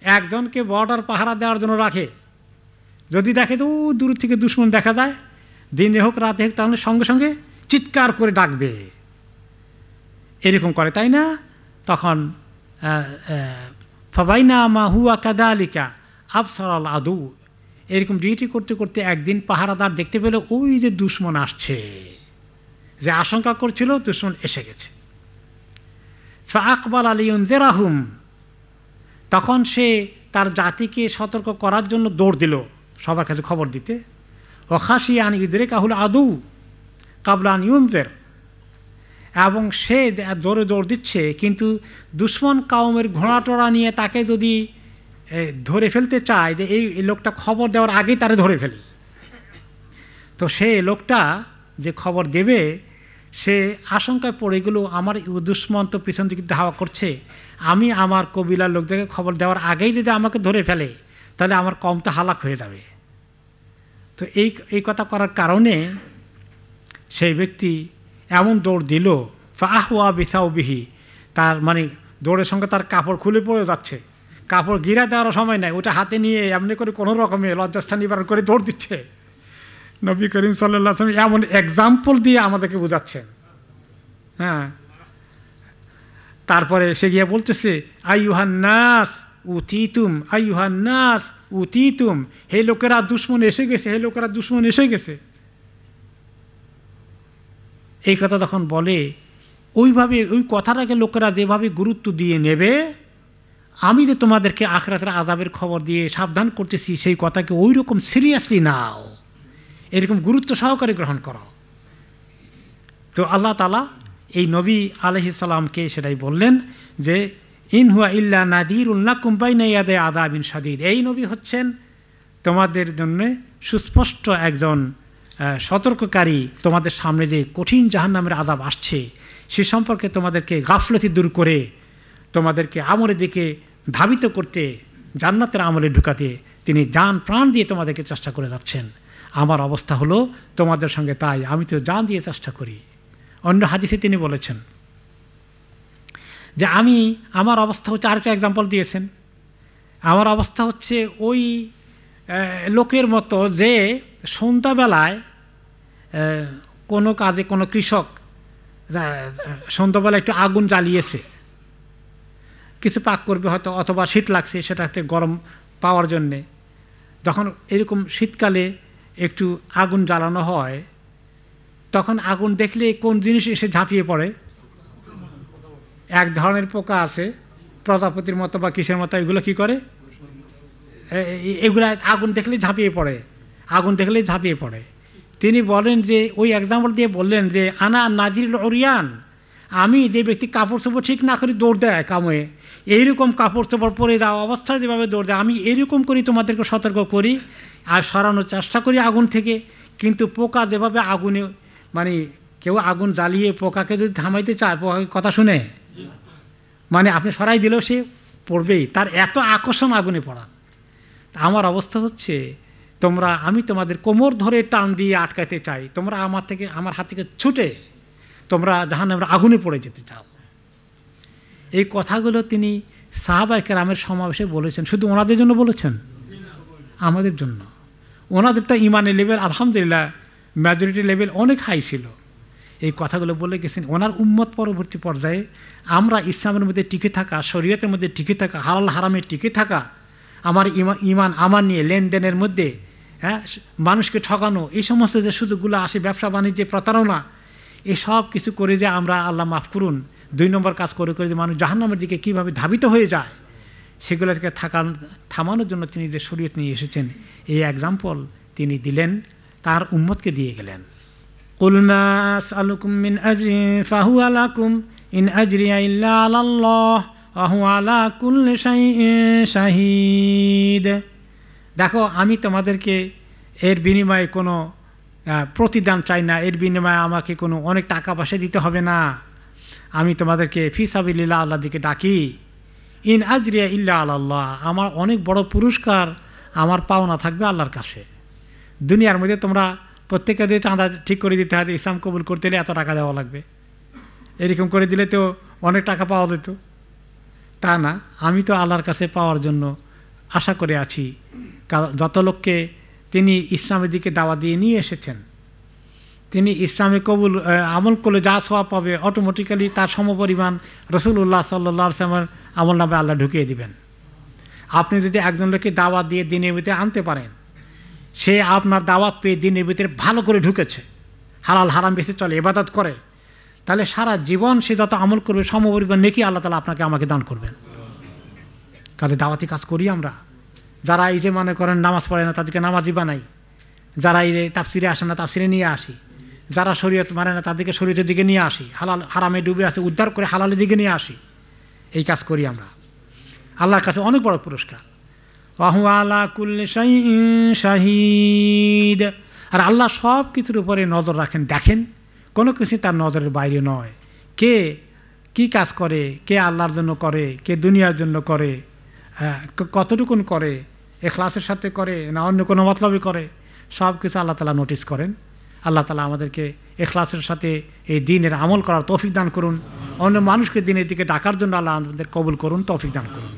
একজনকে বর্ডার পাহারা দেওয়ার জন্য রাখে। যদি দেখে তো দূর থেকে দুশমন দেখা যায়, দিনে হোক রাতে হোক, তাহলে সঙ্গে সঙ্গে চিৎকার করে ডাকবে, এরকম করে, তাই না? তখন ফাবাইনা মা হুয়া কাদালিকা আবসারাল আদু, এরকম ডিউটি করতে করতে একদিন পাহারাদার দেখতে পেল ওই যে দুশমন আসছে, যে আশঙ্কা করছিল দুশমন এসে গেছে। ফাআকবাল আলিউনজিরাহুম, তখন সে তার জাতিকে সতর্ক করার জন্য দৌড় দিল, সবার কাছে খবর দিতে। ও খাসিয়া আন ইউদরিকাহুল আদু কাবলা আন ইউনজির, এবং সে জোরে দৌড় দিচ্ছে, কিন্তু দুশমন কাউমের ঘোড়া টোড়া নিয়ে তাকে যদি ধরে ফেলতে চায়, যে এই লোকটা খবর দেওয়ার আগেই তারে ধরে ফেলি, তো সে লোকটা যে খবর দেবে সে আশঙ্কায় পড়ে গেল, আমার দুশমন তো পিছন দিকে ধাওয়া করছে, আমি আমার কবিলার লোকদেরকে খবর দেওয়ার আগেই যদি আমাকে ধরে ফেলে তাহলে আমার কমটা হালাক হয়ে যাবে। তো এই কথা করার কারণে সেই ব্যক্তি এমন দৌড় দিল, ফাহওয়া বিসাউবিহি, তার মানে দৌড়ের সঙ্গে তার কাপড় খুলে পড়ে যাচ্ছে, কাপড় গিরা দেওয়ার সময় নাই, ওটা হাতে নিয়ে এমনি করে কোনো রকমে লজ্জাস্থান নিবারণ করে দৌড় দিচ্ছে। নবী করিম সাল্লাল্লাহু আলাইহি ওয়াসাল্লাম এমন এক্সাম্পল দিয়ে আমাদেরকে বোঝাচ্ছেন। হ্যাঁ, তারপরে সে গিয়ে বলতেছে আইয়ুহান নাস উতিতুম, আইয়ুহান নাস উতিতুম, হে লোকেরা দুশমন এসে গেছে, হে লোকেরা দুশমন এসে গেছে। এই কথা তখন বলে, ওইভাবে ওই কথাটাকে লোকেরা যেভাবে গুরুত্ব দিয়ে নেবে, আমি যে তোমাদেরকে আখিরাতের আযাবের খবর দিয়ে সাবধান করতেছি সেই কথাকে ওই রকম সিরিয়াসলি নাও, এরকম গুরুত্ব সহকারে গ্রহণ করো। তো আল্লাহ তাআলা এই নবী আলাইহিস সালামকে সেটাই বললেন যে ইন হুয়া ইল্লা নাযীরুন লাকুম বাইনা ইয়াদাই আযাবিন শাদীদ, এই নবী হচ্ছেন তোমাদের জন্য সুস্পষ্ট একজন সতর্ককারী, তোমাদের সামনে যে কঠিন জাহান্নামের আযাব আসছে সে সম্পর্কে তোমাদেরকে গাফলতি দূর করে তোমাদেরকে আমলের দিকে ধাবিত করতে, জান্নাতের আমলে ঢুকাতে তিনি জান প্রাণ দিয়ে তোমাদেরকে চেষ্টা করে যাচ্ছেন। আমার অবস্থা হলো তোমাদের সঙ্গে তাই, আমি তো জান দিয়ে চেষ্টা করি। অন্য হাদিসে তিনি বলেছেন যে আমার অবস্থা হচ্ছে, আরেকটা এক্সাম্পল দিয়েছেন, আমার অবস্থা হচ্ছে ওই লোকের মতো যে সন্ধ্যাবেলায় কোনো কাজে কোনো কৃষক সন্ধ্যাবেলায় একটু আগুন জ্বালিয়েছে, কিছু পাক করবে হয়তো, অথবা শীত লাগছে সেটাতে গরম পাওয়ার জন্যে। যখন এরকম শীতকালে একটু আগুন জ্বালানো হয় তখন আগুন দেখলে কোন জিনিস এসে ঝাঁপিয়ে পড়ে? এক ধরনের পোকা আছে প্রজাপতির মতো বা কিসের মতো, এগুলো কি করে? এগুলা আগুন দেখলেই ঝাঁপিয়ে পড়ে, আগুন দেখলেই ঝাঁপিয়ে পড়ে। তিনি বলেন যে ওই এক্সাম্পল দিয়ে বললেন যে আনা নাজিরুল উরিয়ান, আমি যে ব্যক্তি কাপড় চোপড় ঠিক না করে দৌড় দেয় কামে, এইরকম কাপড় চোপড় পরে যাওয়া অবস্থায় যেভাবে দৌড় দেয়, আমি এরকম করি তোমাদেরকে সতর্ক করি আর সরানোর চেষ্টা করি আগুন থেকে। কিন্তু পোকা যেভাবে আগুনে, মানে কেউ আগুন জ্বালিয়ে পোকাকে যদি থামাইতে চায়, পোকাকে কথা শুনে, মানে আপনি সরাই দিলেও সে পড়বেই, তার এত আকর্ষণ আগুনে পড়া। আমার অবস্থা হচ্ছে আমি তোমাদের কোমর ধরে টান দিয়ে আটকাতে চাই, তোমরা আমার হাত থেকে ছুটে তোমরা জাহান্নামের আগুনে পড়ে যেতে চাও। এই কথাগুলো তিনি সাহাবায়ে কেরামের সমাবেশে বলেছেন। শুধু ওনাদের জন্য বলেছেন? আমাদের জন্য। ওনাদের তো ইমানের লেভেল আলহামদুলিল্লাহ মেজরিটি লেভেল অনেক হাই ছিল। এই কথাগুলো বলে গেছেন ওনার উম্মত পরবর্তী পর্যায়ে আমরা ইসলামের মধ্যে টিকে থাকা, শরীয়তের মধ্যে টিকে থাকা, হালাল হারামে টিকে থাকা, আমার ইমান আমার নিয়ে লেনদেনের মধ্যে হ্যাঁ, মানুষকে ঠকানো, এই সমস্ত যে সুযোগগুলো আসে, ব্যবসা বাণিজ্যে প্রতারণা, এসব কিছু করে যে আমরা, আল্লাহ মাফ করুন, 2 নম্বর কাজ করে করে যে মানুষ জাহান্নামের দিকে কীভাবে ধাবিত হয়ে যায়, সেগুলোকে থামানোর জন্য তিনি যে শরীয়ত নিয়ে এসেছেন, এই এক্সাম্পল তিনি দিলেন, তার উম্মতকে দিয়ে গেলেন। কুল মা আসআলুকুম মিন আজরিন ফাহুয়া লাকুম ইন আজরিয়া ইল্লা আলাল্লাহ ওয়া হুয়া আলা কুল্লি শাইইন শাহীদ। দেখো, আমি তোমাদেরকে এর বিনিময়ে কোনো প্রতিদান চাই না, এর বিনিময়ে আমাকে কোনো অনেক টাকা পয়সা দিতে হবে না। আমি তোমাদেরকে ফি সাবিলিল্লাহ, আল্লাহর দিকে ডাকি। ইন আজরিয়া ইল্লা আলাল্লাহ, আমার অনেক বড় পুরস্কার, আমার পাওনা থাকবে আল্লাহর কাছে। দুনিয়ার মধ্যে তোমরা প্রত্যেকে যদি চাঁদা ঠিক করে দিতে হয়, ইসলাম কবুল করতে হলে এত টাকা দেওয়া লাগবে, এরকম করে দিলে তো অনেক টাকা পাওয়া যেত। তা না, আমি তো আল্লাহর কাছে পাওয়ার জন্য আশা করে আছি। যত লোককে তিনি ইসলামের দিকে দাওয়া দিয়ে নিয়ে এসেছেন, তিনি ইসলামে কবুল আমল করলে যা সওয়াব পাবে, অটোমেটিক্যালি তার সমপরিমাণ রাসূলুল্লাহ সাল্লাল্লাহু আলাইহি ওয়াসাল্লামের আমল নামে আল্লাহ ঢুকিয়ে দিবেন। আপনি যদি একজন লোককে দাওয়াত দিয়ে দিনের ভিতরে আনতে পারেন, সে আপনার দাওয়াত পেয়ে দিনের ভিতরে ভালো করে ঢুকেছে, হালাল হারাম বেশি চলে, ইবাদত করে, তাহলে সারা জীবন সে যত আমল করবে সমপরিমাণ নেকি আল্লাহ তাআলা আপনাকে আমাকে দান করবেন। কাজে দাওয়াতি কাজ করি আমরা। যারা এই যে মনে করেন নামাজ পড়ে না, তাদেরকে নামাজি বানাই। যারা এই তাফসিরে আসে না, তাফসিরে নিয়ে আসি। যারা শরীয়ত মানে না, তাদেরকে শরীয়তের দিকে নিয়ে আসি। হালাল হারামে ডুবে আছে, উদ্ধার করে হালালের দিকে নিয়ে আসি। এই কাজ করি আমরা। আল্লাহর কাছে অনেক বড় পুরস্কার। ওয়া হুয়া আলা কুল্লি শাইইন শাহীদ। আর আল্লাহ সব কিছুর উপরে নজর রাখেন, দেখেন, কোনো কিছু তার নজরের বাইরে নয়। কে কি কাজ করে, কে আল্লাহর জন্য করে, কে দুনিয়ার জন্য করে, কতটুকুন করে, ইখলাসের সাথে করে না অন্য কোনো মতলবে করে, সব কিছু আল্লাহ তাআলা নোটিস করেন। আল্লাহ তাআলা আমাদেরকে ইখলাসের সাথে এই দ্বীনের আমল করার তৌফিক দান করুন। অন্য মানুষকে দ্বীনের দিকে ডাকার জন্য আল্লাহ আমাদের কবুল করুন, তৌফিক দান করুন।